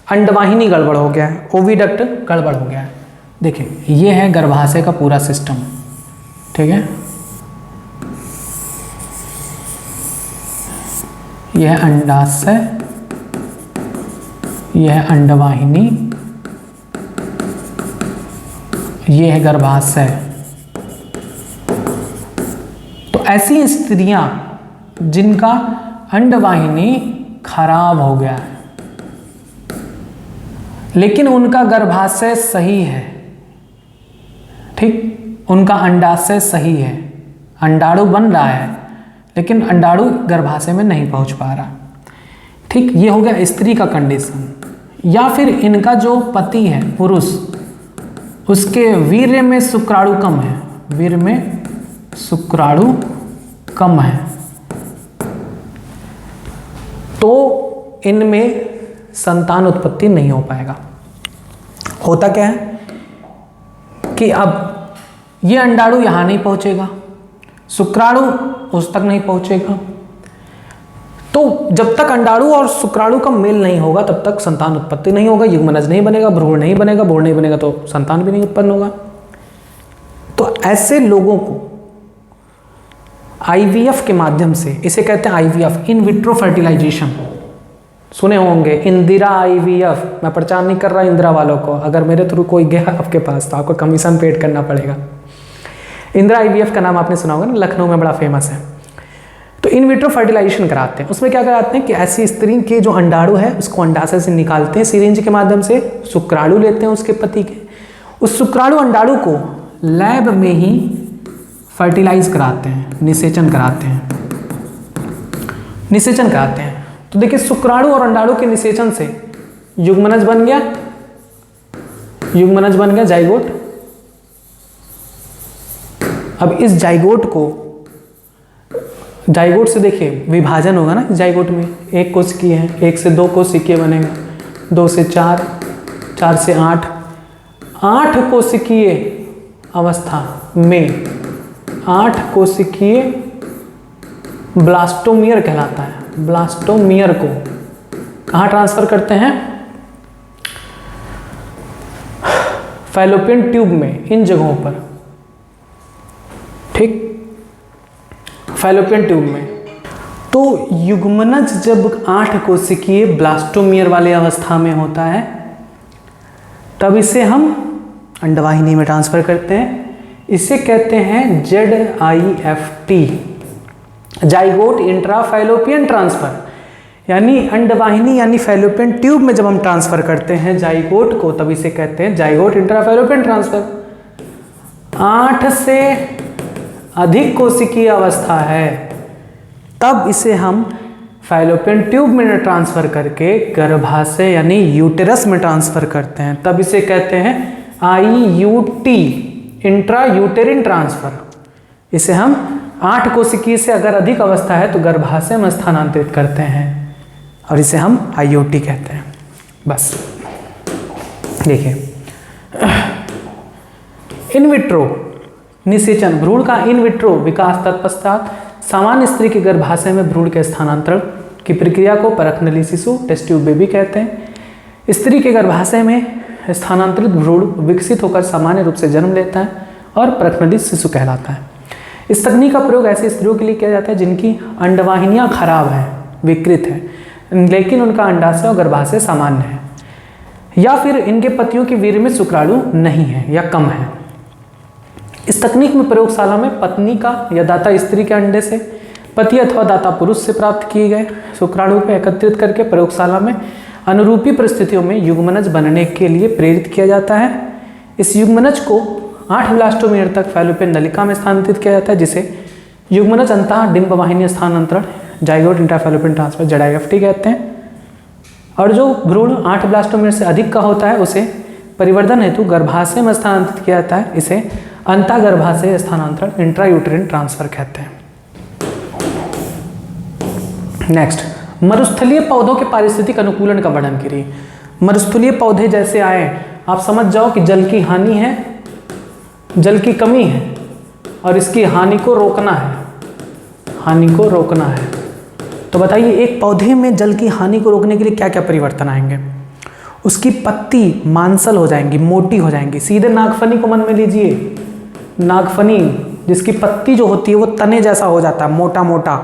[SPEAKER 1] अंडवाहिनी गड़बड़ हो गया है, ओविडक्ट गड़बड़ हो गया है। देखिए ये है गर्भाशय का पूरा सिस्टम, ठीक है, यह है अंडाशय, यह है अंडवाहिनी, यह है गर्भाशय। तो ऐसी स्त्रियां जिनका अंडवाहिनी खराब हो गया है लेकिन उनका गर्भाशय सही है, ठीक, उनका अंडाशय सही है, अंडाणु बन रहा है लेकिन अंडाणु गर्भाशय में नहीं पहुंच पा रहा, ठीक, ये हो गया स्त्री का कंडीशन। या फिर इनका जो पति है पुरुष, उसके वीर्य में शुक्राणु कम है, वीर्य में शुक्राणु कम है, तो इनमें संतान उत्पत्ति नहीं हो पाएगा। होता क्या है कि अब ये अंडाणु यहां नहीं पहुंचेगा, शुक्राणु उस तक नहीं पहुंचेगा, तो जब तक अंडाणु और शुक्राणु का मेल नहीं होगा तब तक संतान उत्पत्ति नहीं होगा, युग्मनज नहीं बनेगा, भ्रूण नहीं बनेगा, भ्रूण नहीं बनेगा तो संतान भी नहीं उत्पन्न होगा। तो ऐसे लोगों को आईवीएफ के माध्यम से, इसे कहते हैं आईवीएफ, इन विट्रो फर्टिलाइजेशन, सुने होंगे इंदिरा आईवीएफ। मैं प्रचार नहीं कर रहा इंदिरा वालों को, अगर मेरे थ्रू कोई गया आपके पास तो आपको कमीशन पेड करना पड़ेगा। इंदिरा आईवीएफ का नाम आपने सुना होगा ना, लखनऊ में बड़ा फेमस है। तो इन विट्रो फर्टिलाइजेशन कराते हैं। उसमें क्या कराते हैं कि ऐसी स्त्री के जो अंडाणु है उसको अंडाशय से निकालते हैं सिरिंज के माध्यम से, शुक्राणु लेते हैं उसके पति के, उस शुक्राणु अंडाणु को लैब में ही फर्टिलाइज कराते हैं, निषेचन कराते हैं, निषेचन कराते हैं। तो देखिए शुक्राणु और अंडाणु के निषेचन से युग्मनज बन गया, युग्मनज बन गया जाइगोट। अब इस जाइगोट को, जाइगोट से देखिए विभाजन होगा ना जाइगोट में, एक कोशिकीय है, 1 से 2 कोशिकीय बनेगा, 2 से 4, 4 से 8, 8 कोशिकीय अवस्था में 8 कोशिकीय ब्लास्टोमियर कहलाता है। ब्लास्टोमियर को कहाँ ट्रांसफर करते हैं? फैलोपियन ट्यूब में, इन जगहों पर, ठीक, फैलोपियन ट्यूब में। तो युग्मनज जब 8 कोशिकीय ब्लास्टोमियर वाले अवस्था में होता है तब इसे हम अंडवाहिनी में ट्रांसफर करते हैं। इसे कहते हैं ZIFT, zygote intra fallopian transfer, यानी अंडवाहिनी यानी फैलोपियन ट्यूब में जब हम ट्रांसफर करते हैं जाइगोट को तब इसे कहते हैं जाइगोट इंट्रा फैलोपियन ट्रांसफर। 8 से अधिक कोशिकीय अवस्था है तब इसे हम फैलोपियन ट्यूब में ट्रांसफर करके गर्भाशय यानी यूटेरस में ट्रांसफर करते हैं, तब इसे कहते हैं IUT, इंट्रा यूटेरिन ट्रांसफर। इसे हम 8 कोशिकीय से अगर अधिक अवस्था है तो गर्भाशय में स्थानांतरित करते हैं और इसे हम IUT कहते हैं। बस देखिए, इन विट्रो निषेचन, भ्रूण का इन विट्रो विकास तत्पश्चात सामान्य स्त्री के गर्भाशय में भ्रूण के स्थानांतरण की प्रक्रिया को परख नली शिशु, टेस्ट ट्यूब बेबी कहते हैं। स्त्री के गर्भाशय में स्थानांतरित भ्रूण विकसित होकर सामान्य रूप से जन्म लेता है और परख नली शिशु कहलाता है। इस तकनीक का प्रयोग ऐसी स्त्रियों के लिए किया जाता है जिनकी अंडवाहिनियां खराब हैं, विकृत हैं, लेकिन उनका अंडाशय और गर्भाशय सामान्य है, या फिर इनके पतियों के वीर्य में शुक्राणु नहीं है या कम है। इस तकनीक में प्रयोगशाला में पत्नी का या दाता स्त्री के अंडे से पति अथवा दाता पुरुष से प्राप्त किए गए शुक्राणु को एकत्रित करके प्रयोगशाला में अनुरूपी परिस्थितियों में युग्मनज बनने के लिए प्रेरित किया जाता है। इस युग्मनज को 8 ब्लास्टोमियर तक फैलोपियन नलिका में स्थानांतरित किया जाता है, जिसे युग्मनज अंतः डिंब वाहिनी स्थानांतरण जाइगोट इंट्राफैलोपियन ट्रांसफर ZIFT कहते हैं। और जो भ्रूण 8 ब्लास्टोमेर से अधिक का होता है उसे परिवर्धन हेतु गर्भाशय में स्थानांतरित किया जाता है, इसे अंतःगर्भाशय स्थानांतरण इंट्रायूटेरिन ट्रांसफर कहते हैं। नेक्स्ट, मरुस्थलीय पौधों के पारिस्थितिक अनुकूलन का वर्णन करिए। मरुस्थलीय पौधे जैसे आए, आप समझ जाओ कि जल की हानि है, जल की कमी है और इसकी हानि को रोकना है, हानि को रोकना है। तो बताइए एक पौधे में जल की हानि को रोकने के लिए क्या क्या परिवर्तन आएंगे। उसकी पत्ती मांसल हो जाएंगी, मोटी हो जाएंगी। सीधे नागफनी को मन में लीजिए, नागफनी जिसकी पत्ती जो होती है वो तने जैसा हो जाता है, मोटा मोटा।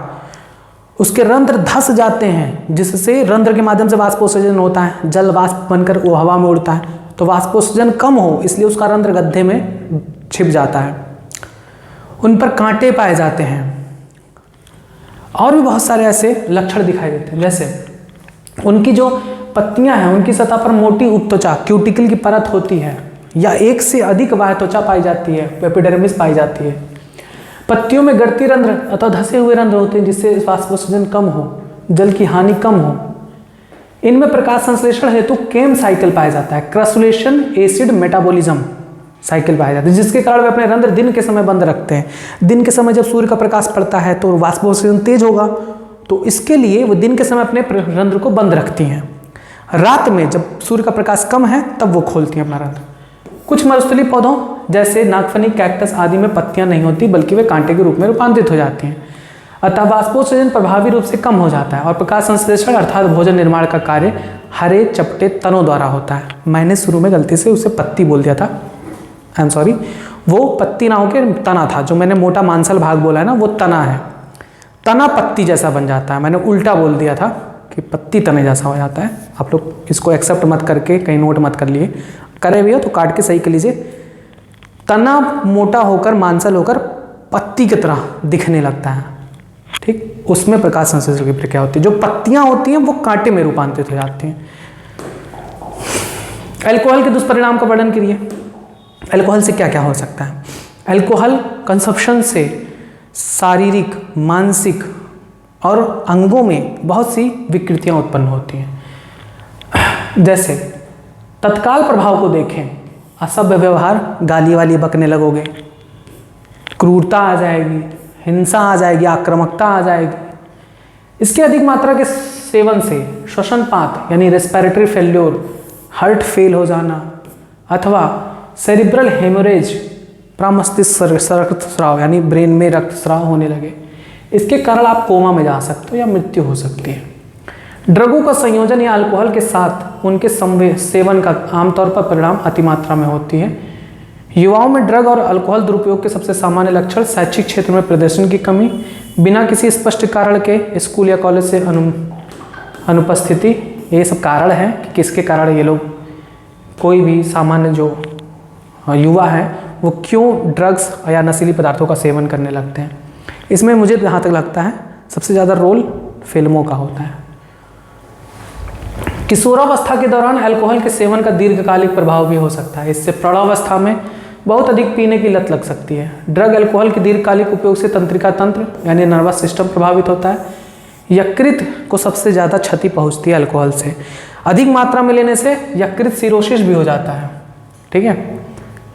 [SPEAKER 1] उसके रंध्र धस जाते हैं, जिससे रंध्र के माध्यम से वाष्पोत्सर्जन होता है, जल वाष्प बनकर वो हवा में उड़ता है, तो वाष्पोत्सर्जन कम हो इसलिए उसका रंध्र गड्ढे में छिप जाता है। उन पर कांटे पाए जाते हैं और भी बहुत सारे ऐसे लक्षण दिखाई देते हैं। जैसे उनकी जो पत्तियां हैं उनकी सतह पर मोटी उपत्वचा क्यूटिकल की परत होती है या एक से अधिक बाह्य त्वचा पाई जाती है, एपिडर्मिस पाई जाती है। पत्तियों में गढ़ती रंध्र अथवा धसे हुए रंध्र होते हैं जिससे वाष्पोत्सर्जन कम हो, जल की हानि कम हो। इनमें प्रकाश संश्लेषण हेतु केम साइकिल पाया जाता है, क्रसुलेशन एसिड मेटाबॉलिज्म साइकिल पाया जाता है, जिसके कारण वे अपने रंध्र दिन के समय बंद रखते हैं। दिन के समय जब सूर्य का प्रकाश पड़ता है तो वाष्पोत्सर्जन तेज होगा, तो इसके लिए वो दिन के समय अपने रंध्र को बंद रखती हैं। रात में जब सूर्य का प्रकाश कम है तब वो खोलती हैं अपना रंध्र। कुछ मरुस्थलीय पौधों जैसे नागफनी, कैक्टस आदि में पत्तियां नहीं होती बल्कि वे कांटे के रूप में रूपांतरित हो जाती हैं, अतः वाष्पोत्सर्जन प्रभावी रूप से कम हो जाता है और प्रकाश संश्लेषण अर्थात भोजन निर्माण का कार्य हरे चपटे तनों द्वारा होता है। मैंने शुरू में गलती से उसे पत्ती बोल दिया था, आई एम सॉरी। वो पत्ती ना होकर तना था, जो मैंने मोटा मांसल भाग बोला है ना वो तना है। तना पत्ती जैसा बन जाता है, मैंने उल्टा बोल दिया था कि पत्ती तने जैसा हो जाता है। आप लोग इसको एक्सेप्ट मत करके कहीं नोट मत कर लिए, करे भी हो तो काट के सही कर लीजिए। तना मोटा होकर मांसल होकर पत्ती की तरह दिखने लगता है, ठीक, उसमें प्रकाश संश्लेषण की प्रक्रिया होती है। जो पत्तियां होती हैं वो कांटे में रूपांतरित हो जाती हैं। अल्कोहल के दुष्परिणाम का वर्णन करिए। अल्कोहल से क्या क्या हो सकता है। अल्कोहल कंसप्शन से शारीरिक, मानसिक और अंगों में बहुत सी विकृतियां उत्पन्न होती हैं। जैसे तत्काल प्रभाव को देखें, असभ्य व्यवहार, गाली वाली बकने लगोगे, क्रूरता आ जाएगी, हिंसा आ जाएगी, आक्रामकता आ जाएगी। इसके अधिक मात्रा के सेवन से श्वसनपात यानी रेस्पिरेटरी फेल्योर, हार्ट फेल हो जाना अथवा सेरिब्रल हेमोरेज, प्रमस्तिष्क रक्तस्राव यानी ब्रेन में रक्तस्राव होने लगे, इसके कारण आप कोमा में जा सकते हो या मृत्यु हो सकती है। ड्रगों का संयोजन या अल्कोहल के साथ उनके सेवन का आमतौर पर परिणाम अतिमात्रा में होती है। युवाओं में ड्रग और अल्कोहल दुरुपयोग के सबसे सामान्य लक्षण शैक्षिक क्षेत्र में प्रदर्शन की कमी, बिना किसी स्पष्ट कारण के स्कूल या कॉलेज से अनुपस्थिति, ये सब कारण है कि किसके कारण ये लोग, कोई भी सामान्य जो युवा है वो क्यों ड्रग्स या नशीली पदार्थों का सेवन करने लगते हैं। इसमें मुझे जहाँ तक लगता है सबसे ज़्यादा रोल फिल्मों का होता है। किशोरावस्था के दौरान अल्कोहल के सेवन का दीर्घकालिक प्रभाव भी हो सकता है। इससे प्रौढ़ावस्था में बहुत अधिक पीने की लत लग सकती है। ड्रग अल्कोहल के दीर्घकालिक उपयोग से तंत्रिका तंत्र यानी नर्वस सिस्टम प्रभावित होता है। यकृत को सबसे ज़्यादा क्षति पहुंचती है अल्कोहल से। अधिक मात्रा में लेने से यकृत सिरोसिस भी हो जाता है, ठीक है,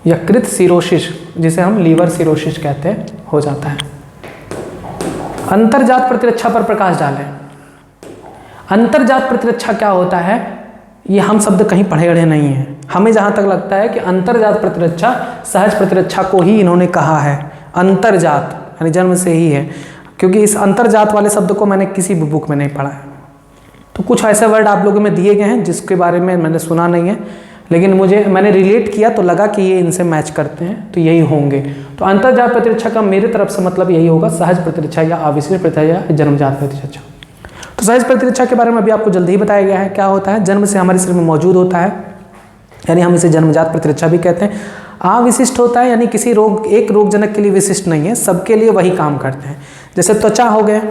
[SPEAKER 1] यकृत सिरोसिस जिसे हम लीवर सिरोसिस कहते हैं, हो जाता है। अंतर्जात प्रतिरक्षा पर प्रकाश डालें। अंतर्जात प्रतिरक्षा क्या होता है, ये हम शब्द कहीं पढ़े अढ़े नहीं है। हमें जहाँ तक लगता है कि अंतर्जात प्रतिरक्षा सहज प्रतिरक्षा को ही इन्होंने कहा है। अंतर्जात यानी जन्म से ही है, क्योंकि इस अंतर्जात वाले शब्द को मैंने किसी भी बुक में नहीं पढ़ा है। तो कुछ ऐसे वर्ड आप लोगों में दिए गए हैं जिसके बारे में मैंने सुना नहीं है, लेकिन मैंने रिलेट किया तो लगा कि ये इनसे मैच करते हैं, तो यही होंगे। तो अंतर्जात प्रतिरक्षा का मेरे तरफ से मतलब यही होगा, सहज प्रतिरक्षा या अविशिष्ट प्रतिरक्षा या जन्मजात प्रतिरक्षा। तो सहज प्रतिरक्षा के बारे में अभी आपको जल्दी ही बताया गया है। क्या होता है, जन्म से हमारे शरीर में मौजूद होता है, यानी हम इसे जन्मजात प्रतिरक्षा भी कहते हैं। अविशिष्ट होता है यानी किसी रोग, एक रोगजनक के लिए विशिष्ट नहीं है, सबके लिए वही काम करते हैं। जैसे त्वचा हो गए,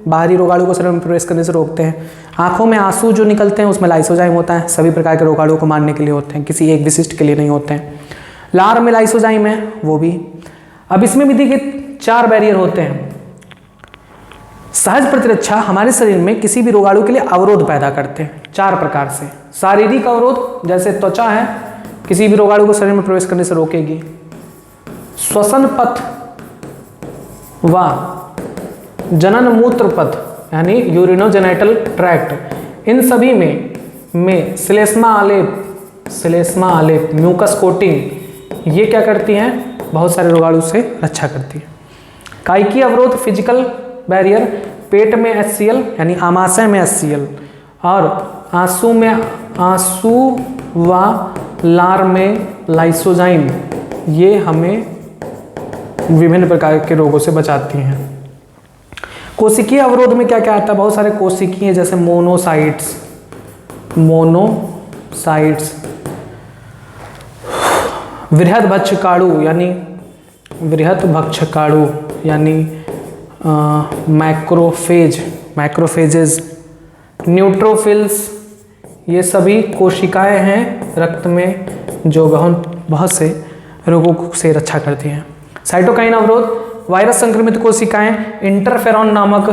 [SPEAKER 1] बाहरी रोगाणु को शरीर में प्रवेश करने से रोकते हैं। आंखों में आंसू जो निकलते हैं उसमें लाइसोजाइम होता है, सभी प्रकार के रोगाणुओं को मारने के लिए होते हैं, किसी एक विशिष्ट के लिए नहीं होते हैं। लार में लाइसोजाइम है, वो भी। अब इसमें भी देखिए 4 बैरियर होते हैं। सहज प्रतिरक्षा हमारे शरीर में किसी भी रोगाणु के लिए अवरोध पैदा करते हैं 4 प्रकार से। शारीरिक अवरोध, जैसे त्वचा है, किसी भी रोगाणु को शरीर में प्रवेश करने से रोकेगी। श्वसन पथ व जनन मूत्र पथ यानी यूरिनोजेनिटल ट्रैक्ट, इन सभी में श्लेष्मा आलेप म्यूकस कोटिंग ये क्या करती हैं, बहुत सारे रोगाणु से रक्षा करती है। कायिकी अवरोध फिजिकल बैरियर, पेट में HCl यानी आमाशय में HCl और आंसू व लार में लाइसोजाइम, ये हमें विभिन्न प्रकार के रोगों से बचाती हैं। कोशिकीय अवरोध में क्या क्या आता है, बहुत सारे कोशिकीय जैसे मोनोसाइट्स, बृहद्भक्षकाणु यानी मैक्रोफेजेस, न्यूट्रोफिल्स, ये सभी कोशिकाएं हैं रक्त में जो बहुत से रोगों से रक्षा करती हैं। साइटोकाइन अवरोध, वायरस संक्रमित कोशिकाएं इंटरफेरॉन नामक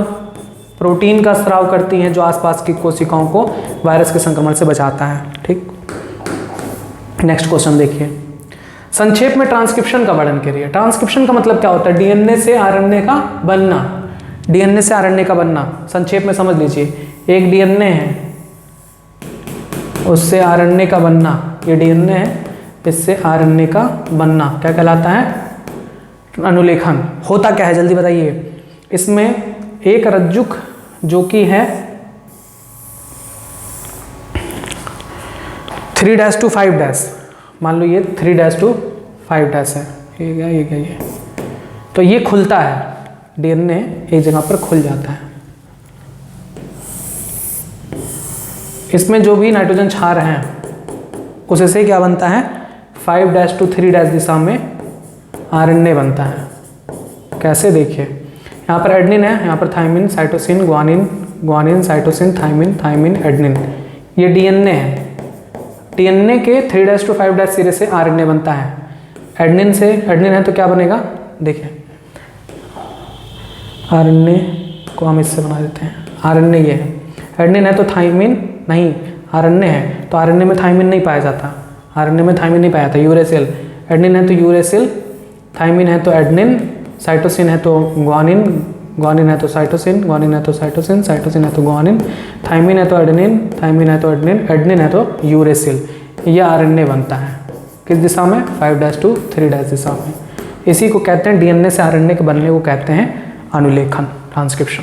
[SPEAKER 1] प्रोटीन का स्राव करती हैं जो आसपास की कोशिकाओं को वायरस के संक्रमण से बचाता है। ठीक, नेक्स्ट क्वेश्चन देखिए। संक्षेप में ट्रांसक्रिप्शन का वर्णन करिए। ट्रांसक्रिप्शन का मतलब क्या होता है, डीएनए से आरएनए का बनना। डीएनए से आरएनए का बनना संक्षेप में समझ लीजिए, एक डीएनए है उससे आरएनए का बनना, ये डीएनए है इससे आरएनए का बनना क्या कहलाता है, अनुलेखन। होता क्या है जल्दी बताइए। इसमें एक रज्जुक जो कि है 3' to 5', मान लो ये 3' to 5' है, ये तो ये खुलता है, डीएनए एक जगह पर खुल जाता है। इसमें जो भी नाइट्रोजन क्षार हैं उससे क्या बनता है, 5' to 3' दिशा में आरएनए बनता है। कैसे देखिए, यहाँ पर एडनिन है, यहाँ पर thymine, cytosine, guanine, cytosine, thymine, adenine, ये डीएनए है। डीएनए के 3' to 5' सिरे से आरएनए बनता है। एडनिन है तो क्या बनेगा, देखिए आरएनए को हम इससे बना देते हैं, आरएनए ये है। एडनिन है तो थाइमिन नहीं, आरएनए है तो आरएनए में थाइमिन नहीं पाया जाता, आरएनए में थाइमिन नहीं पाया जाता, यूरेसिल। एडनिन है तो यूरेसिल, थाइमिन है तो एडनिन, साइटोसिन है तो ग्वानिन है तो साइटोसिन, ग्वानिन है तो साइटोसिन, साइटोसिन है तो ग्वानिन, थाइमिन है तो एडनिन, थाइमिन है तो एडनिन, एडनिन है तो यूरेसिल। ये आरएनए बनता है किस दिशा में, 5' to 3' दिशा में। इसी को कहते हैं, डीएनए से आरएनए के बनने को कहते हैं अनुलेखन, ट्रांसक्रिप्शन।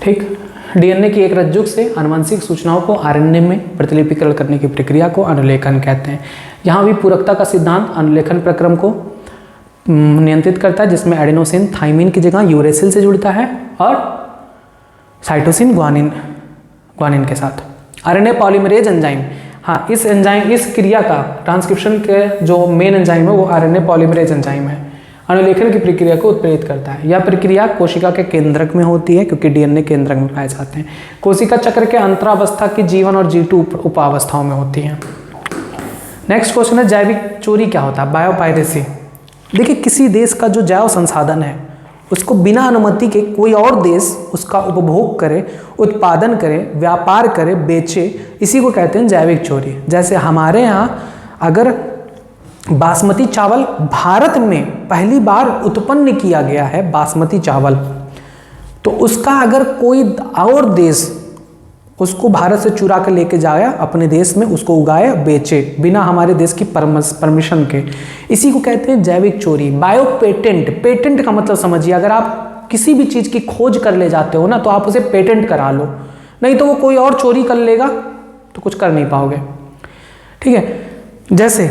[SPEAKER 1] ठीक, डीएनए की एक रज्जुक से आनुवंशिक सूचनाओं को आरएनए में प्रतिलिपिकरण करने की प्रक्रिया को अनुलेखन कहते हैं। यहाँ भी पूरकता का सिद्धांत अनुलेखन प्रक्रम को नियंत्रित करता है, जिसमें एडेनोसिन थाइमिन की जगह यूरेसिल से जुड़ता है और साइटोसिन ग्वानिन के साथ। आरएनए पॉलीमरेज एंजाइम, हाँ इस क्रिया का, ट्रांसक्रिप्शन के जो मेन एंजाइम है वो आरएनए पॉलीमरेज एंजाइम है, अनुलेखन की प्रक्रिया को उत्प्रेरित करता है। यह प्रक्रिया कोशिका के केंद्रक में होती है क्योंकि डीएनए केंद्रक में पाए जाते हैं। कोशिका चक्र के अंतरावस्था की G1 और G2 उपावस्थाओं में होती हैं। नेक्स्ट क्वेश्चन है, जैविक चोरी क्या होता है, बायोपायरेसी। देखिए, किसी देश का जो जैव संसाधन है उसको बिना अनुमति के कोई और देश उसका उपभोग करे, उत्पादन करे, व्यापार करे, बेचे, इसी को कहते हैं जैविक चोरी। जैसे हमारे यहाँ अगर बासमती चावल भारत में पहली बार उत्पन्न किया गया है, बासमती चावल, तो उसका अगर कोई और देश उसको भारत से चुरा कर लेके जाया, अपने देश में उसको उगाए, बेचे बिना हमारे देश की परमिशन के, इसी को कहते हैं जैविक चोरी। बायो पेटेंट, पेटेंट का मतलब समझिए, अगर आप किसी भी चीज़ की खोज कर ले जाते हो ना तो आप उसे पेटेंट करा लो, नहीं तो वो कोई और चोरी कर लेगा तो कुछ कर नहीं पाओगे। ठीक है, जैसे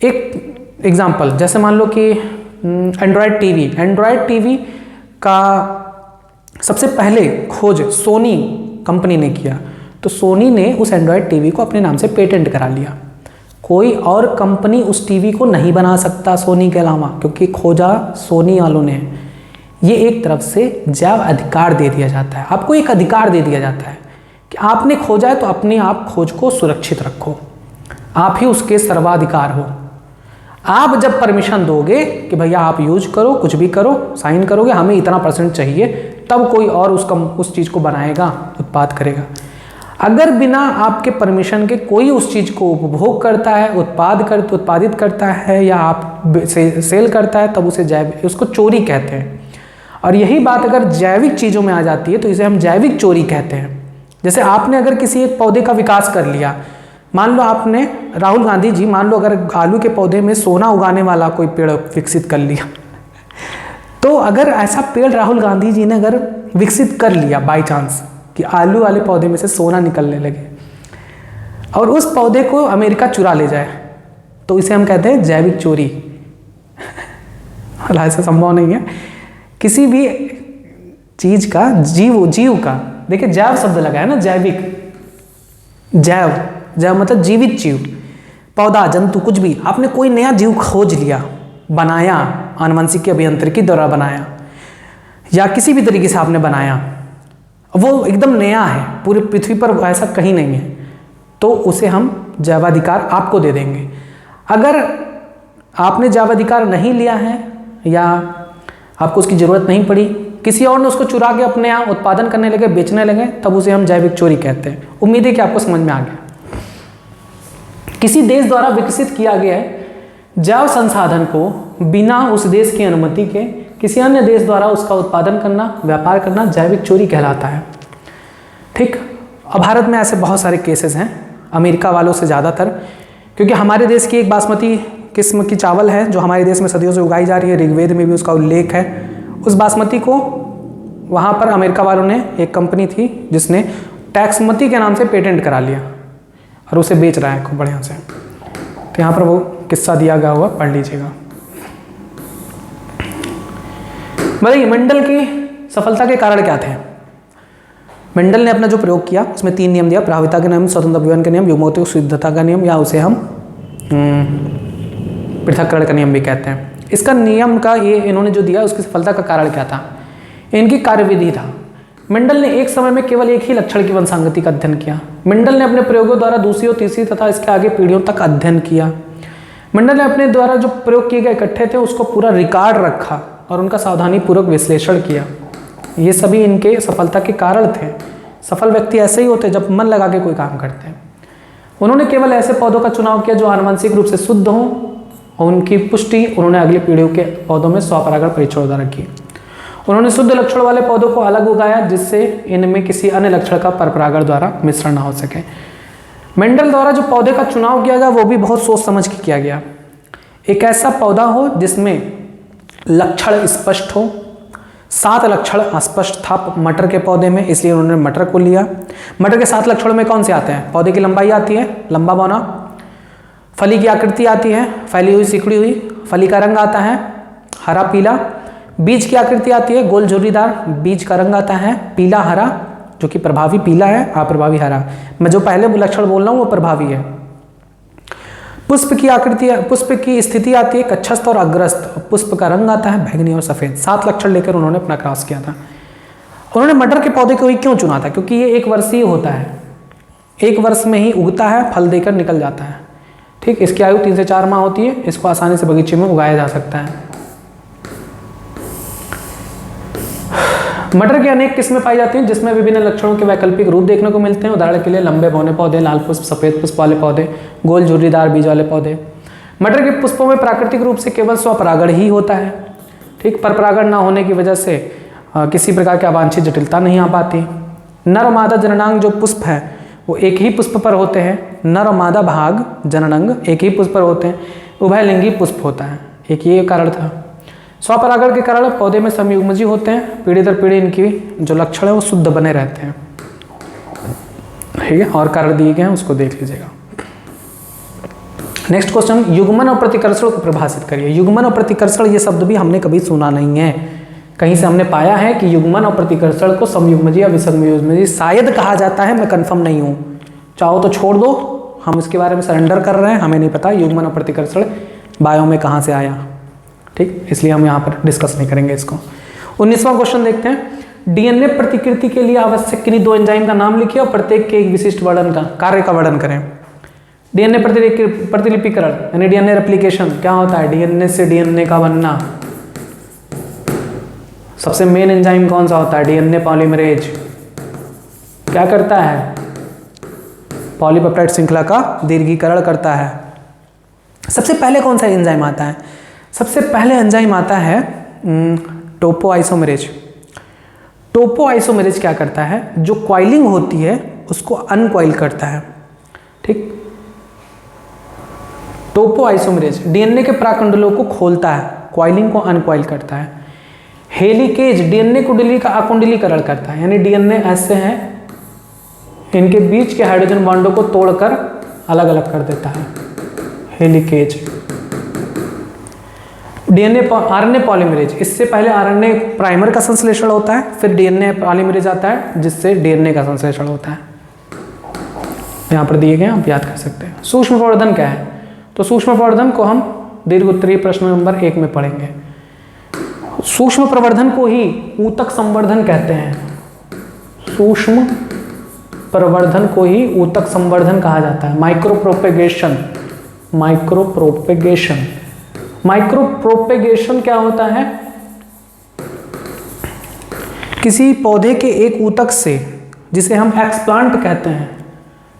[SPEAKER 1] एक एग्जाम्पल, जैसे मान लो कि एंड्रॉयड टीवी का सबसे पहले खोज सोनी कंपनी ने किया, तो सोनी ने उस एंड्रॉयड टीवी को अपने नाम से पेटेंट करा लिया। कोई और कंपनी उस टीवी को नहीं बना सकता सोनी के अलावा, क्योंकि खोजा सोनी वालों ने। ये एक तरफ से जैव अधिकार दे दिया जाता है, आपको एक अधिकार दे दिया जाता है कि आपने खोजा है तो अपने आप खोज को सुरक्षित रखो, आप ही उसके सर्वाधिकार हो। आप जब परमिशन दोगे कि भैया आप यूज करो, कुछ भी करो, साइन करोगे, हमें इतना % चाहिए, तब कोई और उस चीज़ को बनाएगा, उत्पाद करेगा। अगर बिना आपके परमिशन के कोई उस चीज़ को उपभोग करता है, उत्पादित करता है या आप सेल करता है, तब उसको चोरी कहते हैं। और यही बात अगर जैविक चीज़ों में आ जाती है तो इसे हम जैविक चोरी कहते हैं। जैसे आपने अगर किसी एक पौधे का विकास कर लिया, मान लो आपने, राहुल गांधी जी, मान लो अगर आलू के पौधे में सोना उगाने वाला कोई पेड़ विकसित कर लिया, तो अगर ऐसा पेड़ राहुल गांधी जी ने अगर विकसित कर लिया बाय चांस कि आलू वाले पौधे में से सोना निकलने लगे और उस पौधे को अमेरिका चुरा ले जाए, तो इसे हम कहते हैं जैविक चोरी। ऐसा संभव नहीं है। किसी भी चीज का, जीव का, देखिए जैव शब्द लगा है ना, जैविक, जैव मतलब जीवित जीव, पौधा, जंतु, कुछ भी। आपने कोई नया जीव खोज लिया, बनाया, आनुवंशिकी अभियांत्रिकी द्वारा बनाया या किसी भी तरीके से आपने बनाया, वो एकदम नया है, पूरी पृथ्वी पर ऐसा कहीं नहीं है, तो उसे हम जैवाधिकार आपको दे देंगे। अगर आपने जैवाधिकार नहीं लिया है या आपको उसकी ज़रूरत नहीं पड़ी, किसी और ने उसको चुरा के अपने यहाँ उत्पादन करने लगे, बेचने लगे, तब उसे हम जैविक चोरी कहते हैं। उम्मीद है कि आपको समझ में आ गया। किसी देश द्वारा विकसित किया गया जैव संसाधन को बिना उस देश की अनुमति के किसी अन्य देश द्वारा उसका उत्पादन करना, व्यापार करना जैविक चोरी कहलाता है। ठीक। अब भारत में ऐसे बहुत सारे केसेस हैं, अमेरिका वालों से ज़्यादातर, क्योंकि हमारे देश की एक बासमती किस्म की चावल है जो हमारे देश में सदियों से उगाई जा रही है, ऋग्वेद में भी उसका उल्लेख है। उस बासमती को वहाँ पर अमेरिका वालों ने, एक कंपनी थी जिसने टैक्समती के नाम से पेटेंट करा लिया और उसे बेच रहा है खूब बढ़िया से। तो यहाँ पर वो किस्सा दिया गया हुआ, पढ़ लीजिएगा। बताइए मेंडल की सफलता के कारण क्या थे? मेंडल ने अपना जो प्रयोग किया उसमें 3 नियम दिया, प्रभाविता के नियम, स्वतंत्र अभिवन के नियम, युग्मोत्तेजक शुद्धता का नियम, या उसे हम पृथक्करण का नियम भी कहते हैं। इसका नियम का ये इन्होंने जो दिया, उसकी सफलता का कारण क्या था? इनकी कार्यविधि था। मेंडल ने एक समय में केवल एक ही लक्षण की वंशांगति का अध्ययन किया। मेंडल ने अपने प्रयोगों द्वारा दूसरी और तीसरी तथा इसके आगे पीढ़ियों तक अध्ययन किया। मेंडल ने अपने द्वारा जो प्रयोग किए गए इकट्ठे थे उसको पूरा रिकॉर्ड रखा और उनका सावधानीपूर्वक विश्लेषण किया। ये सभी इनके सफलता के कारण थे। सफल व्यक्ति ऐसे ही होते जब मन लगा के कोई काम करते हैं। उन्होंने केवल ऐसे पौधों का चुनाव किया जो आनुवंशिक रूप से शुद्ध हों और उनकी पुष्टि उन्होंने अगली पीढ़ियों के पौधों में स्वपरागण परीक्षण द्वारा की। उन्होंने शुद्ध लक्षण वाले पौधों को अलग उगाया जिससे इनमें किसी अन्य लक्षण का परपरागण द्वारा मिश्रण ना हो सके। मेंडल द्वारा जो पौधे का चुनाव किया गया वो भी बहुत सोच समझ के किया गया। एक ऐसा पौधा हो जिसमें लक्षण स्पष्ट हो। 7 लक्षण अस्पष्ट था मटर के पौधे में, इसलिए उन्होंने मटर को लिया। मटर के 7 लक्षणों में कौन से आते हैं? पौधे की लंबाई आती है, लंबा बौना, फली की आकृति आती है, फैली हुई सिकुड़ी हुई, फली का रंग आता है हरा पीला, बीज की आकृति आती है गोल झुर्रीदार, बीज का रंग आता है पीला हरा, जो कि प्रभावी पीला है, अप्रभावी हरा। मैं जो पहले लक्षण बोल रहा हूँ वो प्रभावी है। पुष्प की आकृति, पुष्प की स्थिति आती है कक्षस्थ और अग्रस्त, पुष्प का रंग आता है बैंगनी और सफेद। 7 लक्षण लेकर उन्होंने अपना क्रॉस किया था। उन्होंने मटर के पौधे को ही क्यों चुना था? क्योंकि ये 1 वर्षीय होता है, 1 वर्ष में ही उगता है, फल देकर निकल जाता है। ठीक, इसकी आयु 3 से 4 माह होती है। इसको आसानी से बगीचे में उगाया जा सकता है। मटर की अनेक किस्में पाई जाती हैं जिसमें विभिन्न लक्षणों के वैकल्पिक रूप देखने को मिलते हैं। उदाहरण के लिए लंबे बौने पौधे, लाल पुष्प, सफेद पुष्प वाले पौधे, गोल झुर्रीदार बीज वाले पौधे। मटर के पुष्पों में प्राकृतिक रूप से केवल स्वपरागण ही होता है। ठीक, परपरागण ना होने की वजह से किसी प्रकार की अवांछित जटिलता नहीं आ पाती। नर और मादा जननांग जो पुष्प है वो एक ही पुष्प पर होते हैं। नर और मादा भाग जननांग एक ही पुष्प पर होते हैं। उभयलिंगी पुष्प होता है, एक ये कारण था। स्वपरागण के कारण पौधे में समयुग्मजी होते हैं। पीढ़ी दर पीढ़ी इनकी जो लक्षण है वो शुद्ध बने रहते हैं। ठीक है, और कारण दिए गए हैं, उसको देख लीजिएगा। नेक्स्ट क्वेश्चन, युग्मन और प्रतिकर्षण को परिभाषित करिए। युग्मन और प्रतिकर्षण ये शब्द भी हमने कभी सुना नहीं है। कहीं से हमने पाया है कि युग्मन और प्रतिकर्षण को समयुग्मजी या विसंयुग्मजी शायद कहा जाता है, मैं कंफर्म नहीं हूँ। चाहो तो छोड़ दो, हम इसके बारे में सरेंडर कर रहे हैं, हमें नहीं पता युग्मन और प्रतिकर्षण बायो में कहाँ से आया। ठीक, इसलिए हम यहाँ पर डिस्कस नहीं करेंगे इसको। 19वां क्वेश्चन देखते हैं। डीएनए प्रतिकृति के लिए आवश्यक किन्हीं 2 एंजाइम का नाम लिखिए और प्रत्येक के एक विशिष्ट वर्णन का कार्य का वर्णन करें। डीएनए प्रतिलिपिकरण यानी डीएनए रेप्लिकेशन क्या होता है? डीएनए से डीएनए का बनना। सबसे मेन एंजाइम कौन सा होता है? DNA polymerase. क्या करता है? पॉलीपेप्टाइड श्रृंखला का दीर्घीकरण करता है। सबसे पहले कौन सा एंजाइम आता है? सबसे पहले एंजाइम आता है टोपोआइसोमेरेज। टोपोआइसोमेरेज क्या करता है? जो कॉइलिंग होती है उसको अनकॉइल करता है। ठीक, टोपोआइसोमेरेज डीएनए के प्राकुंडलों को खोलता है, कॉइलिंग को अनकॉइल करता है। हेलिकेज डीएनए कुंडली का अकुंडलीकरण करता है, यानी डीएनए ऐसे हैं, इनके बीच के हाइड्रोजन बॉन्डों को तोड़कर अलग अलग कर देता है, हेलिकेज। डीएनए आरएनए पॉलीमरेज, इससे पहले आरएनए प्राइमर का संश्लेषण होता है, फिर डीएनए पॉलीमरेज आता है जिससे डीएनए का संश्लेषण होता है। यहाँ पर दिए गए आप याद कर सकते हैं। सूक्ष्म प्रवर्धन क्या है? तो सूक्ष्म प्रवर्धन को हम दीर्घ उत्तरीय प्रश्न नंबर 1 में पढ़ेंगे। सूक्ष्म प्रवर्धन को ही ऊतक संवर्धन कहते हैं। सूक्ष्म प्रवर्धन को ही ऊतक संवर्धन कहा जाता है। माइक्रोप्रोपेगेशन, माइक्रोप्रोपेगेशन, माइक्रोप्रोपेगेशन क्या होता है? किसी पौधे के एक ऊतक से, जिसे हम एक्सप्लांट कहते हैं,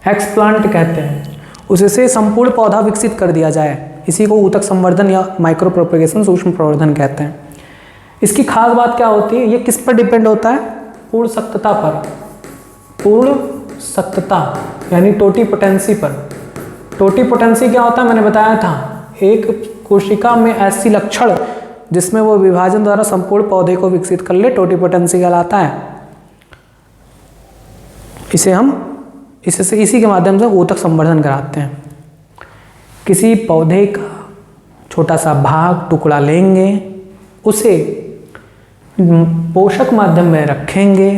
[SPEAKER 1] एक्सप्लांट कहते हैं, उससे संपूर्ण पौधा विकसित कर दिया जाए, इसी को ऊतक संवर्धन या माइक्रोप्रोपेगेशन, सूक्ष्म प्रवर्धन कहते हैं। इसकी खास बात क्या होती है? ये किस पर डिपेंड होता है? पूर्ण सख्तता पर, पूर्ण सख्तता यानी टोटीपोटेंसी पर। टोटीपोटेंसी क्या होता है? मैंने बताया था, एक कोशिका में ऐसी लक्षण जिसमें वो विभाजन द्वारा संपूर्ण पौधे को विकसित कर ले, टोटीपोटेंसी कहलाता है। इसे हम इसी के माध्यम से ऊतक संवर्धन कराते हैं। किसी पौधे का छोटा सा भाग, टुकड़ा लेंगे, उसे पोषक माध्यम में रखेंगे,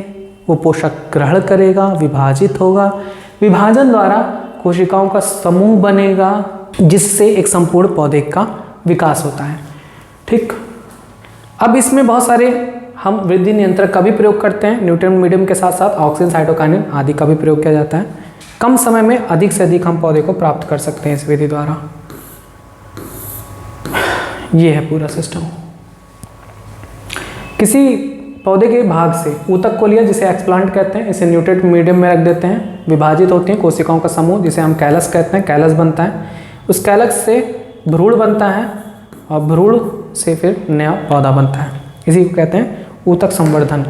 [SPEAKER 1] वो पोषक ग्रहण करेगा, विभाजित होगा, विभाजन द्वारा कोशिकाओं का समूह बनेगा, जिससे एक संपूर्ण पौधे का विकास होता है। ठीक, अब इसमें बहुत सारे हम वृद्धि नियंत्रक का भी प्रयोग करते हैं। न्यूट्रिएंट मीडियम के साथ साथ ऑक्सीजन, साइटोकाइनिन आदि का भी प्रयोग किया जाता है। कम समय में अधिक से अधिक हम पौधे को प्राप्त कर सकते हैं इस विधि द्वारा। ये है पूरा सिस्टम। किसी पौधे के भाग से ऊतक को लिया, जिसे एक्सप्लांट कहते हैं, इसे न्यूट्रिएंट मीडियम में रख देते हैं, विभाजित होती हैं कोशिकाओं का समूह, जिसे हम कैलस कहते हैं, कैलस बनता है। उस कैलस से भ्रूण बनता है और भ्रूण से फिर नया पौधा बनता है। इसी को कहते हैं ऊतक संवर्धन।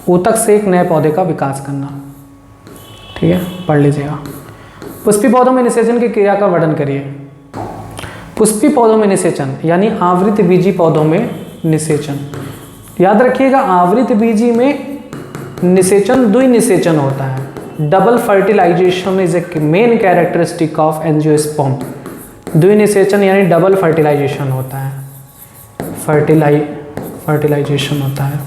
[SPEAKER 1] ऊतक से एक नए पौधे का विकास करना। ठीक है, पढ़ लीजिएगा। पुष्पी पौधों में निषेचन की क्रिया का वर्णन करिए। पुष्पी पौधों में निषेचन यानी आवृत बीजी पौधों में निषेचन। याद रखिएगा, आवृत बीजी में निषेचन द्विनिषेचन होता है। Double fertilisation is a main characteristic of angiosperm. द्विनिषेचन यानी डबल फर्टिलाइजेशन होता है, फर्टिलाइजेशन होता है।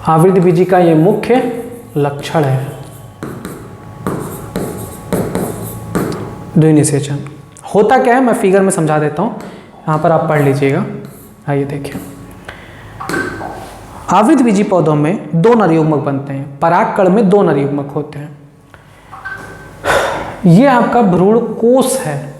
[SPEAKER 1] आवृत बीजी का ये मुख्य लक्षण है, द्विनिषेचन। होता क्या है मैं फिगर में समझा देता हूँ, यहाँ पर आप पढ़ लीजिएगा। आइए देखिए, आवृत बीजी पौधों में दो नर युग्मक बनते हैं। परागकण में दो नर युग्मक होते हैं। ये आपका भ्रूण कोश है,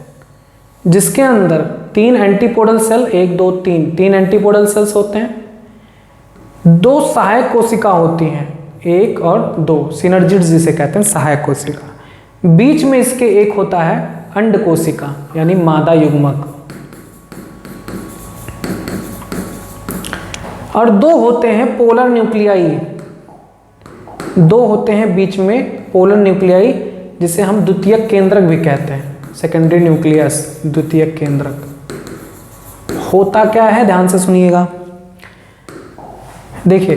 [SPEAKER 1] जिसके अंदर 3 एंटीपोडल सेल, 1 2 3 एंटीपोडल सेल्स होते हैं। 2 सहायक कोशिका होती हैं, 1 और 2, सिनर्जिड्स जिसे कहते हैं सहायक कोशिका। बीच में इसके एक होता है अंड कोशिका यानी मादा युग्मक, और 2 होते हैं पोलर न्यूक्लियाई। 2 होते हैं बीच में पोलर न्यूक्लियाई, जिसे हम द्वितीयक केंद्रक भी कहते हैं, सेकेंडरी न्यूक्लियस, द्वितीयक केंद्रक। होता क्या है ध्यान से सुनिएगा। देखिए,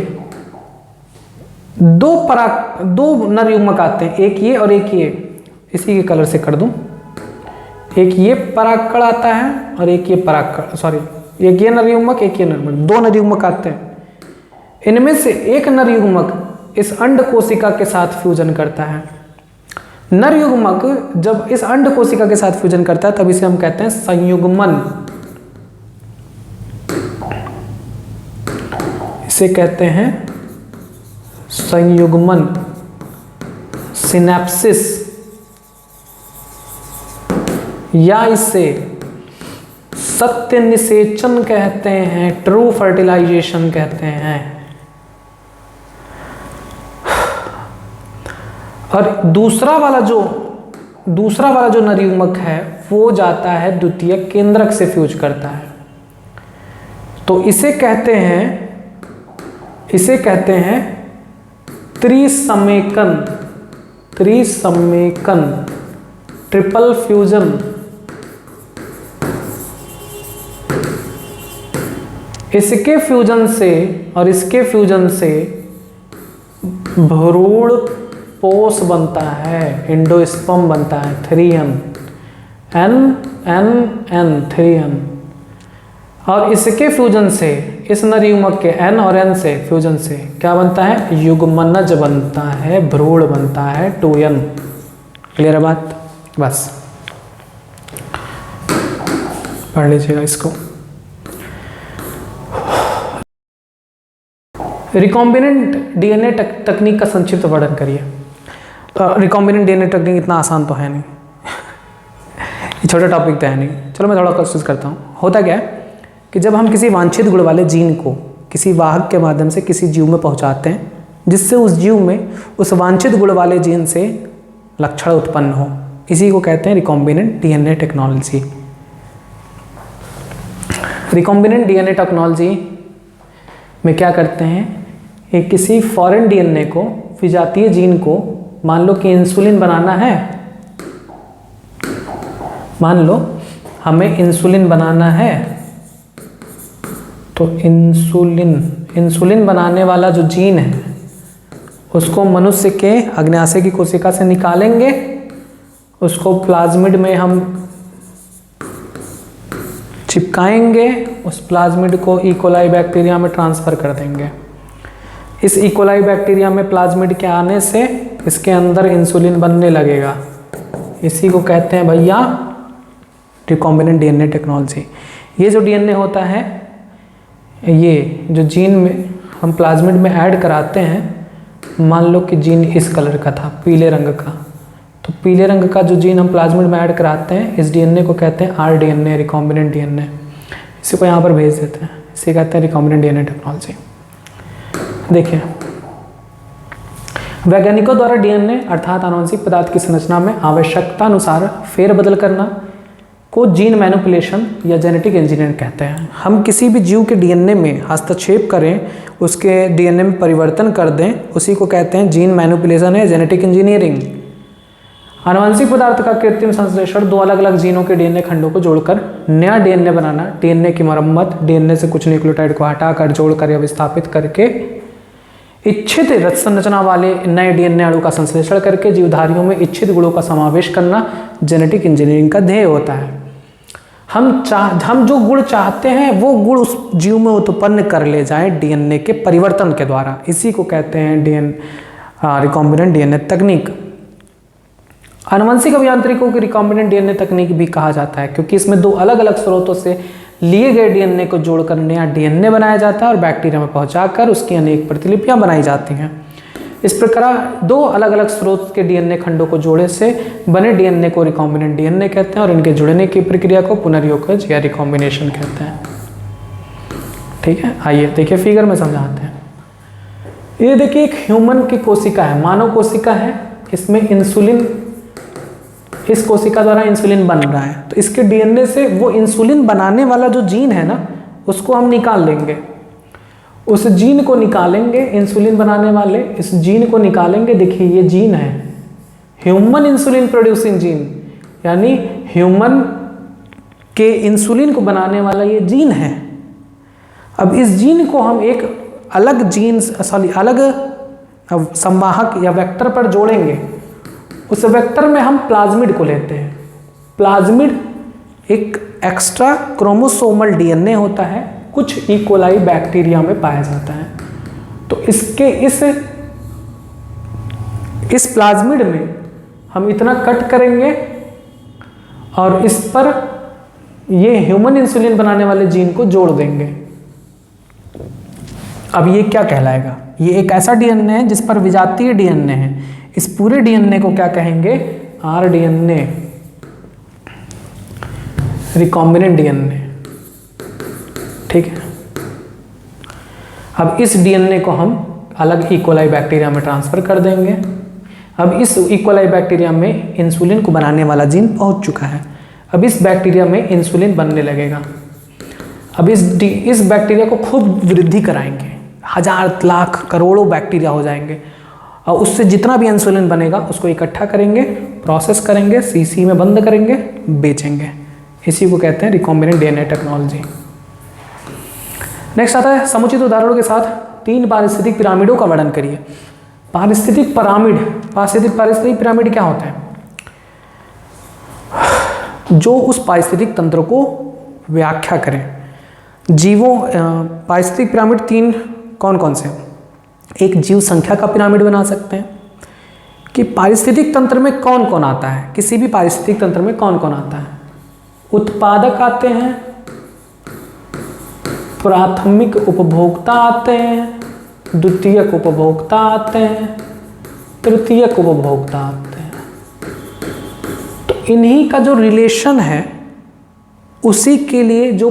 [SPEAKER 1] 2 नर युग्मक आते हैं, एक ये और एक ये, इसी के कलर से कर दूं। एक ये परागकण आता है और एक ये परागकण, सॉरी, एक ये नर युग्मक, एक ये नर युग्मक, 2 नर युग्मक आते हैं। इनमें से एक नर युग्मक इस अंड कोशिका के साथ फ्यूजन करता है। नर युग्मक जब इस अंड कोशिका के साथ फ्यूजन करता है तब इसे हम कहते हैं संयुग्मन। इसे कहते हैं संयुग्मन, सिनेप्सिस। या इसे सत्य निषेचन कहते हैं, ट्रू फर्टिलाइजेशन कहते हैं। और दूसरा वाला जो नरयुग्मक है वो जाता है द्वितीयक केंद्रक से फ्यूज करता है, तो इसे कहते हैं त्रिसमेकन, ट्रिपल फ्यूजन। इसके फ्यूजन से और इसके फ्यूजन से भ्रूण पोष बनता है, एंडोस्पर्म बनता है, 3N, N 3N। और इसके फ्यूजन से, इस नरयुग्मक के N और N से फ्यूजन से क्या बनता है, युग्मनज बनता है, भ्रूण बनता है 2N। क्लियर है बात? बस पढ़ लीजिएगा इसको। रिकॉम्बिनेंट डीएनए तकनीक का संक्षिप्त वर्णन करिए। रिकॉम्बिनेंट डीएनए तकनीक इतना आसान तो है नहीं ये छोटा टॉपिक तो है नहीं। चलो मैं थोड़ा कोशिश करता हूँ। होता क्या है कि जब हम किसी वांछित गुण वाले जीन को किसी वाहक के माध्यम से किसी जीव में पहुँचाते हैं, जिससे उस जीव में उस वांछित गुण वाले जीन से लक्षण उत्पन्न हो, इसी को कहते हैं recombinant DNA technology. Recombinant DNA technology में क्या करते हैं, एक किसी फॉरेन डीएनए को, विजातीय जीन को, मान लो कि इंसुलिन बनाना है, मान लो हमें इंसुलिन बनाना है, तो इंसुलिन बनाने वाला जो जीन है उसको मनुष्य के अग्न्याशय की कोशिका से निकालेंगे, उसको प्लाज्मिड में हम चिपकाएंगे, उस प्लाज्मिड को इकोलाई बैक्टीरिया में ट्रांसफ़र कर देंगे। इस इकोलाई बैक्टीरिया में प्लाज्मिड के आने से इसके अंदर इंसुलिन बनने लगेगा। इसी को कहते हैं भैया रिकॉम्बिनेंट डीएनए टेक्नोलॉजी। ये जो डीएनए होता है, ये जो जीन में हम प्लाज्मिड में ऐड कराते हैं, मान लो कि जीन इस कलर का था, पीले रंग का, तो पीले रंग का जो जीन हम प्लाज्मिड में ऐड कराते हैं, इस डीएनए को कहते हैं आरडीएनए, रिकॉम्बिनेंट डीएनए। इसी को यहाँ पर भेज देते हैं, इसे कहते हैं रिकॉम्बिनेंट डीएनए टेक्नोलॉजी। देखिए, वैज्ञानिकों द्वारा डीएनए अर्थात आनुवंशिक पदार्थ की संरचना में आवश्यकता अनुसार फेरबदल करना को जीन मैनिपुलेशन या जेनेटिक इंजीनियरिंग कहते हैं। हम किसी भी जीव के डीएनए में हस्तक्षेप करें, उसके डीएनए में परिवर्तन कर दें, उसी को कहते हैं जीन मैनिपुलेशन या जेनेटिक इंजीनियरिंग। आनुवंशिक पदार्थ का कृत्रिम संश्लेषण दो अलग अलग जीनों के डीएनए खंडों को जोड़कर नया डीएनए बनाना, डीएनए की मरम्मत, डीएनए से कुछ न्यूक्लियोटाइड को हटाकर जोड़कर या विस्थापित करके इच्छित रच संरचना वाले नए डीएनए अणु का संश्लेषण करके जीवधारियों में इच्छित गुणों का समावेश करना जेनेटिक इंजीनियरिंग का ध्येय होता है। हम जो गुण चाहते हैं वो गुण उस जीव में उत्पन्न कर ले जाएं डीएनए के परिवर्तन के द्वारा, इसी को कहते हैं रिकॉम्बिनेंट डीएनए तकनीक। आनुवंशिक अभियांत्रिकों की रिकॉम्बिनेंट डीएनए तकनीक भी कहा जाता है, क्योंकि इसमें दो अलग अलग स्रोतों से लिए गए डीएनए को जोड़कर नया डीएनए बनाया जाता है और बैक्टीरिया में पहुंचाकर उसकी अनेक प्रतिलिपियां बनाई जाती हैं। इस प्रकार दो अलग अलग स्रोत के डीएनए खंडों को जोड़े से बने डीएनए को रिकॉम्बिनेंट डीएनए कहते हैं और इनके जुड़ने की प्रक्रिया को पुनर्योगज या रिकॉम्बिनेशन कहते हैं। ठीक है, आइए देखिए फिगर में समझाते हैं। ये देखिए एक ह्यूमन की कोशिका है, मानव कोशिका है, इसमें इंसुलिन, इस कोशिका द्वारा इंसुलिन बन रहा है, तो इसके डीएनए से वो इंसुलिन बनाने वाला जो जीन है ना, उसको हम निकाल लेंगे, उस जीन को निकालेंगे, इंसुलिन बनाने वाले इस जीन को निकालेंगे। देखिए ये जीन है ह्यूमन इंसुलिन प्रोड्यूसिंग जीन, यानी ह्यूमन के इंसुलिन को बनाने वाला ये जीन है। अब इस जीन को हम एक अलग जीन अलग संवाहक या वेक्टर पर जोड़ेंगे। उस वेक्टर में हम प्लाज्मिड को लेते हैं। प्लाज्मिड एक एक्स्ट्रा क्रोमोसोमल डीएनए होता है, कुछ इकोलाई बैक्टीरिया में पाया जाता है। तो इसके इस प्लाज्मिड में हम इतना कट करेंगे और इस पर ये ह्यूमन इंसुलिन बनाने वाले जीन को जोड़ देंगे। अब ये क्या कहलाएगा? ये एक ऐसा डीएनए है जिस पर विजातीय डीएनए है। इस पूरे डीएनए को क्या कहेंगे? आरडीएनए। रिकॉम्बिनेंट डीएनए, ठीक है। अब इस डीएनए को हम अलग इकोलाई बैक्टीरिया में ट्रांसफर कर देंगे। अब इस इकोलाई बैक्टीरिया में इंसुलिन को बनाने वाला जीन पहुंच चुका है। अब इस बैक्टीरिया में इंसुलिन बनने लगेगा। अब इस बैक्टीरिया को खूब वृद्धि कराएंगे, हजार लाख करोड़ों बैक्टीरिया हो जाएंगे और उससे जितना भी इंसुलिन बनेगा उसको इकट्ठा करेंगे, प्रोसेस करेंगे, सीसी में बंद करेंगे, बेचेंगे। इसी को कहते हैं रिकॉम्बिनेंट डीएनए टेक्नोलॉजी। नेक्स्ट आता है समुचित उदाहरणों के साथ 3 पारिस्थितिक पिरामिडों का वर्णन करिए। पारिस्थितिक पिरामिड क्या होता है? जो उस पारिस्थितिक तंत्र को व्याख्या करें। जीवों पारिस्थितिक पिरामिड 3 कौन कौन से? एक जीव संख्या का पिरामिड बना सकते हैं कि पारिस्थितिक तंत्र में कौन कौन आता है। किसी भी पारिस्थितिक तंत्र में कौन कौन आता है? उत्पादक आते हैं, प्राथमिक उपभोक्ता आते हैं, द्वितीयक उपभोक्ता आते हैं, तृतीयक उपभोक्ता आते हैं। तो इन्हीं का जो रिलेशन है उसी के लिए जो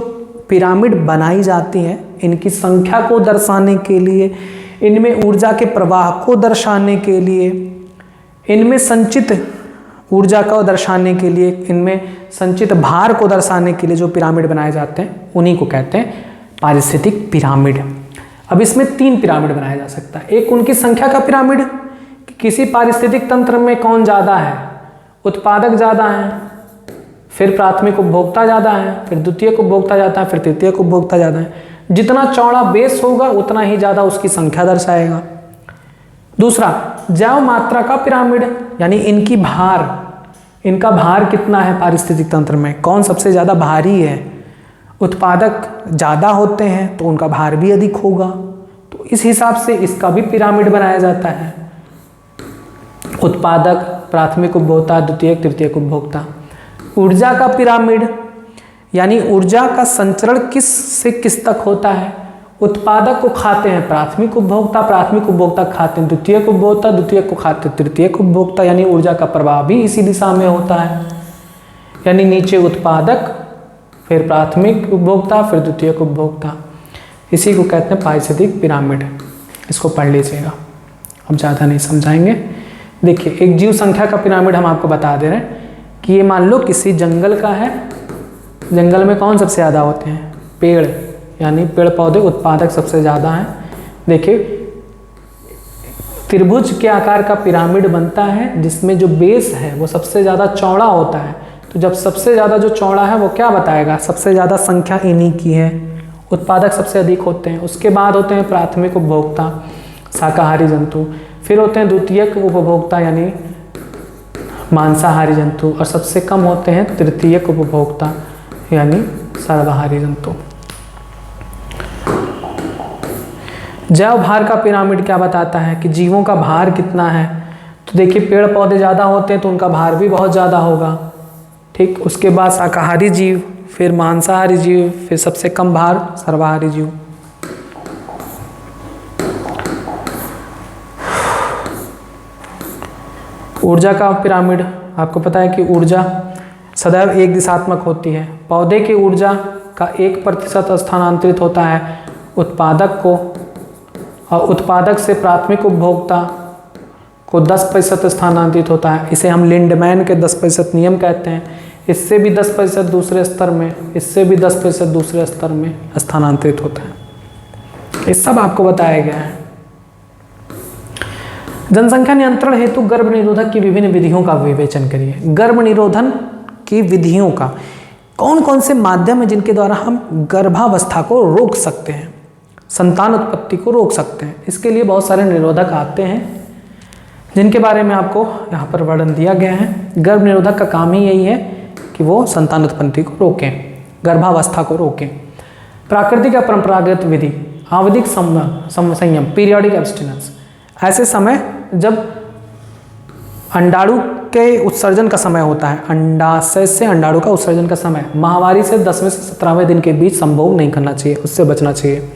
[SPEAKER 1] पिरामिड बनाई जाती है, इनकी संख्या को दर्शाने के लिए, इनमें ऊर्जा के प्रवाह को दर्शाने के लिए, इनमें संचित ऊर्जा को दर्शाने के लिए, इनमें संचित भार को दर्शाने के लिए जो पिरामिड बनाए जाते हैं उन्हीं को कहते हैं पारिस्थितिक पिरामिड। अब इसमें 3 पिरामिड बनाया जा सकता है। एक उनकी संख्या का पिरामिड कि किसी पारिस्थितिक तंत्र में कौन ज़्यादा है, उत्पादक ज़्यादा है, फिर प्राथमिक उपभोक्ता ज़्यादा है, फिर द्वितीयक उपभोक्ता ज़्यादा है, फिर तृतीयक उपभोक्ता ज़्यादा है। जितना चौड़ा बेस होगा उतना ही ज़्यादा उसकी संख्या दर्शाएगा। दूसरा जैव मात्रा का पिरामिड, यानी इनका भार कितना है पारिस्थितिक तंत्र में, कौन सबसे ज़्यादा भारी है। उत्पादक ज़्यादा होते हैं तो उनका भार भी अधिक होगा, तो इस हिसाब से इसका भी पिरामिड बनाया जाता है। उत्पादक, प्राथमिक उपभोक्ता, द्वितीयक, तृतीयक उपभोक्ता। ऊर्जा का पिरामिड, यानी ऊर्जा का संचरण किस से किस तक होता है। उत्पादक को खाते हैं प्राथमिक उपभोक्ता, प्राथमिक उपभोक्ता खाते हैं द्वितीयक उपभोक्ता, द्वितीयक को खाते हैं तृतीयक उपभोक्ता, यानी ऊर्जा का प्रवाह भी इसी दिशा में होता है। यानी नीचे उत्पादक, फिर प्राथमिक उपभोक्ता, फिर द्वितीयक उपभोक्ता। इसी को कहते हैं पारिस्थितिक पिरामिड। इसको पढ़ लीजिएगा, अब ज़्यादा नहीं समझाएंगे। देखिए एक जीव संख्या का पिरामिड हम आपको बता दे रहे हैं कि ये मान लो किसी जंगल का है। जंगल में कौन सबसे ज़्यादा होते हैं? पेड़, यानी पेड़ पौधे उत्पादक सबसे ज़्यादा हैं। देखिए त्रिभुज के आकार का पिरामिड बनता है जिसमें जो बेस है वो सबसे ज़्यादा चौड़ा होता है। तो जब सबसे ज़्यादा जो चौड़ा है वो क्या बताएगा? सबसे ज़्यादा संख्या इन्हीं की है, उत्पादक सबसे अधिक होते हैं। उसके बाद होते हैं प्राथमिक उपभोक्ता, शाकाहारी जंतु, फिर होते हैं द्वितीयक उपभोक्ता यानी मांसाहारी जंतु, और सबसे कम होते हैं तृतीयक उपभोक्ता यानी सर्वाहारी जंतु। जैव भार का पिरामिड क्या बताता है कि जीवों का भार कितना है। तो देखिए पेड़ पौधे ज़्यादा होते हैं तो उनका भार भी बहुत ज़्यादा होगा, ठीक। उसके बाद शाकाहारी जीव, फिर मांसाहारी जीव, फिर सबसे कम भार सर्वाहारी जीव। ऊर्जा का पिरामिड, आपको पता है कि ऊर्जा सदैव एक दिशात्मक होती है। पौधे की ऊर्जा का 1% स्थानांतरित होता है उत्पादक को, और उत्पादक से प्राथमिक उपभोक्ता को 10% स्थानांतरित होता है। इसे हम लिंडमैन के 10% नियम कहते हैं। इससे भी 10% दूसरे स्तर में, इससे भी 10% दूसरे स्तर में स्थानांतरित होता है। ये सब आपको बताया गया है। जनसंख्या नियंत्रण हेतु गर्भ निरोधक की विभिन्न विधियों का विवेचन करिए। गर्भ निरोधन की विधियों का कौन कौन से माध्यम है जिनके द्वारा हम गर्भावस्था को रोक सकते हैं, संतान उत्पत्ति को रोक सकते हैं। इसके लिए बहुत सारे निरोधक आते हैं जिनके बारे में आपको यहाँ पर वर्णन दिया गया है। गर्भ निरोधक का काम ही यही है कि वो संतान उत्पत्ति को रोकें, गर्भावस्था को रोकें। प्राकृतिक या परंपरागत विधि, आवधिक संयम, पीरियोडिक एब्स्टिनेंस। ऐसे समय जब अंडाणु के उत्सर्जन का समय होता है, अंडाशय से अंडाणु का उत्सर्जन का समय माहवारी से 10वें से 17वें दिन के बीच संभोग नहीं करना चाहिए, उससे बचना चाहिए।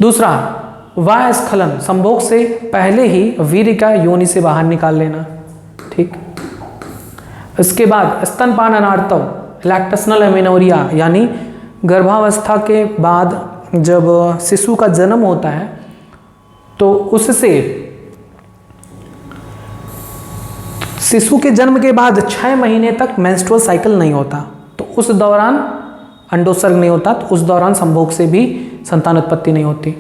[SPEAKER 1] दूसरा वाय स्खलन, संभोग से पहले ही वीर्य का योनि से बाहर निकाल लेना, ठीक। इसके बाद स्तनपान अनार्तव, लैक्टेशनल एमेनोरिया यानी गर्भावस्था के बाद जब शिशु का जन्म होता है तो उससे शिशु के जन्म के बाद 6 महीने तक मेंस्ट्रुअल साइकिल नहीं होता, तो उस दौरान अंडोत्सर्ग नहीं होता, तो उस दौरान संभोग से भी संतान उत्पत्ति नहीं होती।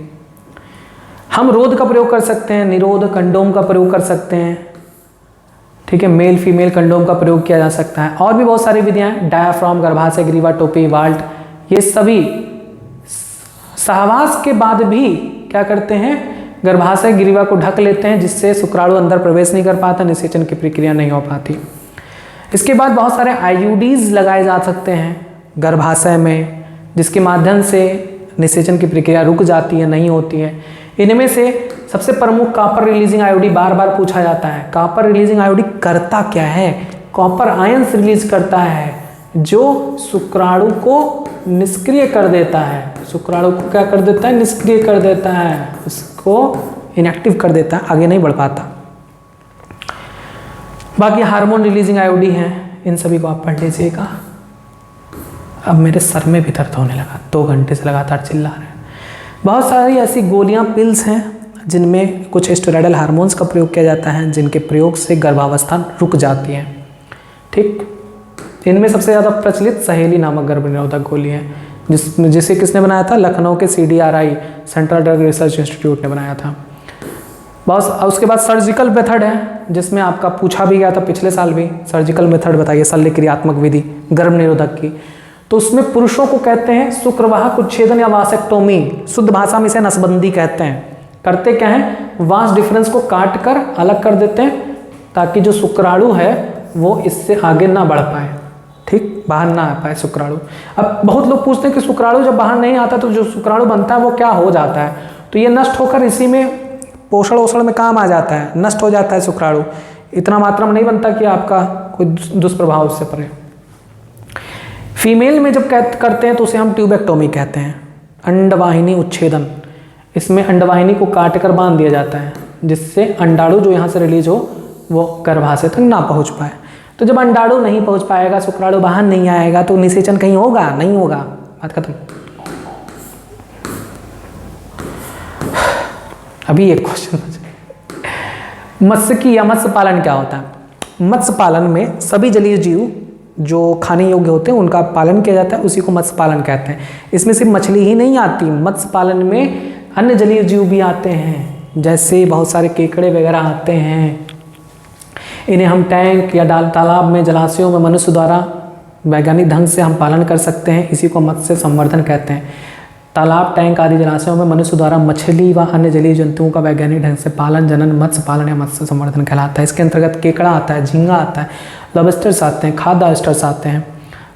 [SPEAKER 1] हम रोध का प्रयोग कर सकते हैं, निरोध, कंडोम का प्रयोग कर सकते हैं, ठीक है, मेल फीमेल कंडोम का प्रयोग किया जा सकता है। और भी बहुत सारी विधियां हैं, डायाफ्राम, गर्भाशय ग्रीवा, टोपी, वाल्ट, ये सभी सहवास के बाद भी क्या करते हैं, गर्भाशय ग्रीवा को ढक लेते हैं, जिससे शुक्राणु अंदर प्रवेश नहीं कर पाता, निषेचन की प्रक्रिया नहीं हो पाती। इसके बाद बहुत सारे आईयूडीज लगाए जा सकते हैं गर्भाशय में, जिसके माध्यम से निषेचन की प्रक्रिया रुक जाती है, नहीं होती है। इनमें से सबसे प्रमुख कॉपर रिलीजिंग आयोडी बार बार पूछा जाता है। कॉपर रिलीजिंग आयोडी करता क्या है? कॉपर आयंस रिलीज करता है जो शुक्राणु को निष्क्रिय कर देता है। शुक्राणु को क्या कर देता है? निष्क्रिय कर देता है, उसको इनएक्टिव कर देता है, आगे नहीं बढ़ पाता। बाकी हार्मोन रिलीजिंग आयोडी हैं, इन सभी को आप पढ़ लीजिएगा। अब मेरे सर में भी दर्द होने लगा, 2 घंटे से लगातार चिल्ला रहे हैं। बहुत सारी ऐसी गोलियां, पिल्स हैं जिनमें कुछ स्टेरॉयडल हार्मोन्स का प्रयोग किया जाता है, जिनके प्रयोग से गर्भावस्था रुक जाती है। ठीक, इनमें सबसे ज़्यादा प्रचलित सहेली नामक गर्भ निरोधक गोली है, जिसे किसने बनाया था? लखनऊ के CDRI central drug research institute ने बनाया था। बस उसके बाद सर्जिकल मेथड है, जिसमें आपका पूछा भी गया था पिछले साल भी, सर्जिकल मेथड बताइए, शल्यक्रियात्मक विधि गर्भ निरोधक की। तो उसमें पुरुषों को कहते हैं शुक्रवाहक उच्छेदन या वासेक्टोमी, शुद्ध भाषा में इसे नसबंदी कहते हैं। करते क्या है? वास डिफरेंस को काट कर अलग कर देते हैं, ताकि जो शुक्राणु है वो इससे आगे ना बढ़ पाए, ठीक, बाहर ना आ पाए शुक्राणु। अब बहुत लोग पूछते हैं कि शुक्राणु जब बाहर नहीं आता तो जो शुक्राणु बनता है वो क्या हो जाता है? तो ये नष्ट होकर इसी में पोषण वोषण में काम आ जाता है, नष्ट हो जाता है शुक्राणु, इतना मात्रा में नहीं बनता कि आपका कोई दुष्प्रभाव उससे पड़े। फीमेल में जब करते हैं तो उसे हम ट्यूबेक्टोमी कहते हैं, अंडवाहिनी उच्छेदन। इसमें अंडवाहिनी को काट कर बांध दिया जाता है, जिससे अंडाणु जो यहाँ से रिलीज हो वो गर्भाशय तक ना पहुँच पाए। तो जब अंडाणु नहीं पहुँच पाएगा, शुक्राणु बाहर नहीं आएगा, तो निषेचन कहीं होगा? नहीं होगा, बात खत्म। अभी एक क्वेश्चन, मत्स्य या मत्स्य पालन क्या होता है? मत्स्य पालन में सभी जलीय जीव जो खाने योग्य होते हैं उनका पालन किया जाता है, उसी को मत्स्य पालन कहते हैं। इसमें सिर्फ मछली ही नहीं आती, मत्स्य पालन में अन्य जलीय जीव भी आते हैं, जैसे बहुत सारे केकड़े वगैरह आते हैं। इन्हें हम टैंक या तालाब में, जलाशयों में मनुष्य द्वारा वैज्ञानिक ढंग से हम पालन कर सकते हैं, इसी को मत्स्य संवर्धन कहते हैं। तालाब, टैंक आदि जलाशयों में मनुष्य द्वारा मछली व अन्य जलीय जंतुओं का वैज्ञानिक ढंग से पालन, जनन मत्स्य पालन या मत्स्य संवर्धन कहलाता है। इसके अंतर्गत केकड़ा आता है, झींगा आता है, लॉबस्टर्स आते हैं, खाद्य ऑयस्टर्स आते हैं,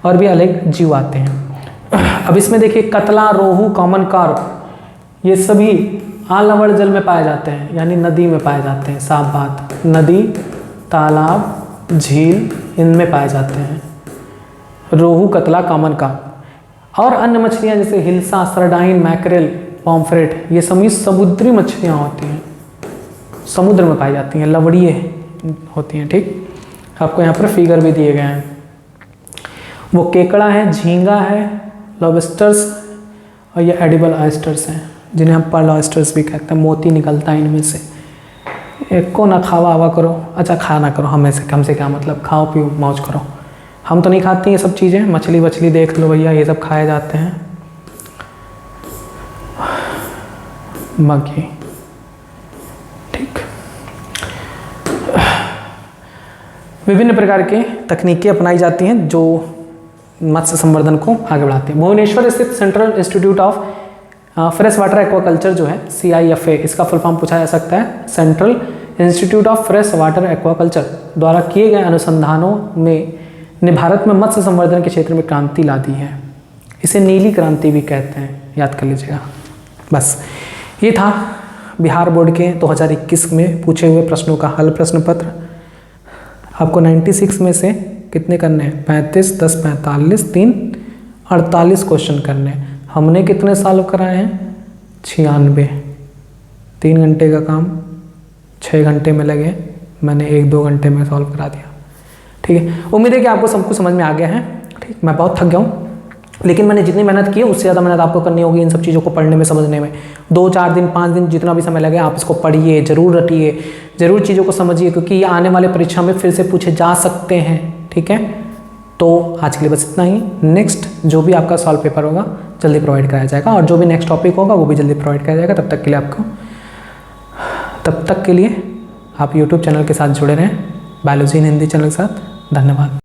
[SPEAKER 1] और भी अलग जीव आते हैं। अब इसमें देखिए, कतला, रोहू, कॉमन कार्प, ये सभी आलवड़ जल में पाए जाते हैं, यानी नदी में पाए जाते हैं। साफ बात, नदी, तालाब, झील, इनमें पाए जाते हैं रोहू, कतला, कॉमन कार्प। और अन्य मछलियाँ जैसे हिल्सा, सरडाइन, मैकरेल, पॉम्फ्रेट, ये सभी समुद्री मछलियाँ होती हैं, समुद्र में पाई जाती हैं, लवड़िए होती हैं। ठीक, आपको यहाँ पर फिगर भी दिए गए हैं। वो केकड़ा है, झींगा है, लॉबस्टर्स, और ये एडिबल ऑयस्टर्स हैं, जिन्हें हम पर्ल ऑयस्टर्स भी कहते हैं। मोती निकलता है इनमें से। एक को ना खावा आवा करो, अच्छा खा ना करो, हमें से कम से क्या मतलब, खाओ पियो मौज करो। हम तो नहीं खाते ये सब चीज़ें, मछली वछली देख लो भैया, ये सब खाए जाते हैं। बाकी ठीक, विभिन्न प्रकार के तकनीकें अपनाई जाती हैं जो मत्स्य संवर्धन को आगे बढ़ाती हैं। भुवनेश्वर स्थित central institute of fresh water aquaculture जो है, CIFA, इसका फुल फॉर्म पूछा जा सकता है, central institute of fresh water aquaculture द्वारा किए गए अनुसंधानों ने भारत में मत्स्य संवर्धन के क्षेत्र में क्रांति ला दी है। इसे नीली क्रांति भी कहते हैं, याद कर लीजिएगा। बस ये था बिहार बोर्ड के 2021 में पूछे हुए प्रश्नों का हल प्रश्न पत्र। आपको 96 में से कितने करने हैं? 35, 10, 45, 3, 48 क्वेश्चन करने हैं। हमने कितने सॉल्व कराए हैं? 96। 3 घंटे का काम 6 घंटे में लगे, मैंने 1-2 घंटे में सॉल्व करा दिया। ठीक है, उम्मीद है कि आपको सब कुछ समझ में आ गया है। ठीक। ठीक, मैं बहुत थक गया हूँ, लेकिन मैंने जितनी मेहनत की है उससे ज़्यादा मेहनत आपको करनी होगी इन सब चीज़ों को पढ़ने में, समझने में। 2-4 दिन 5 दिन जितना भी समय लगे आप इसको पढ़िए, ज़रूर रटिए, ज़रूर चीज़ों को समझिए, क्योंकि ये आने वाले परीक्षा में फिर से पूछे जा सकते हैं। ठीक है, तो आज के लिए बस इतना ही। नेक्स्ट जो भी आपका सॉल्व पेपर होगा जल्दी प्रोवाइड कराया जाएगा, और जो भी नेक्स्ट टॉपिक होगा वो भी जल्दी प्रोवाइड कराया जाएगा। तब तक के लिए आप यूट्यूब चैनल के साथ जुड़े रहें, बायोलॉजी इन हिंदी चैनल के साथ। धन्यवाद।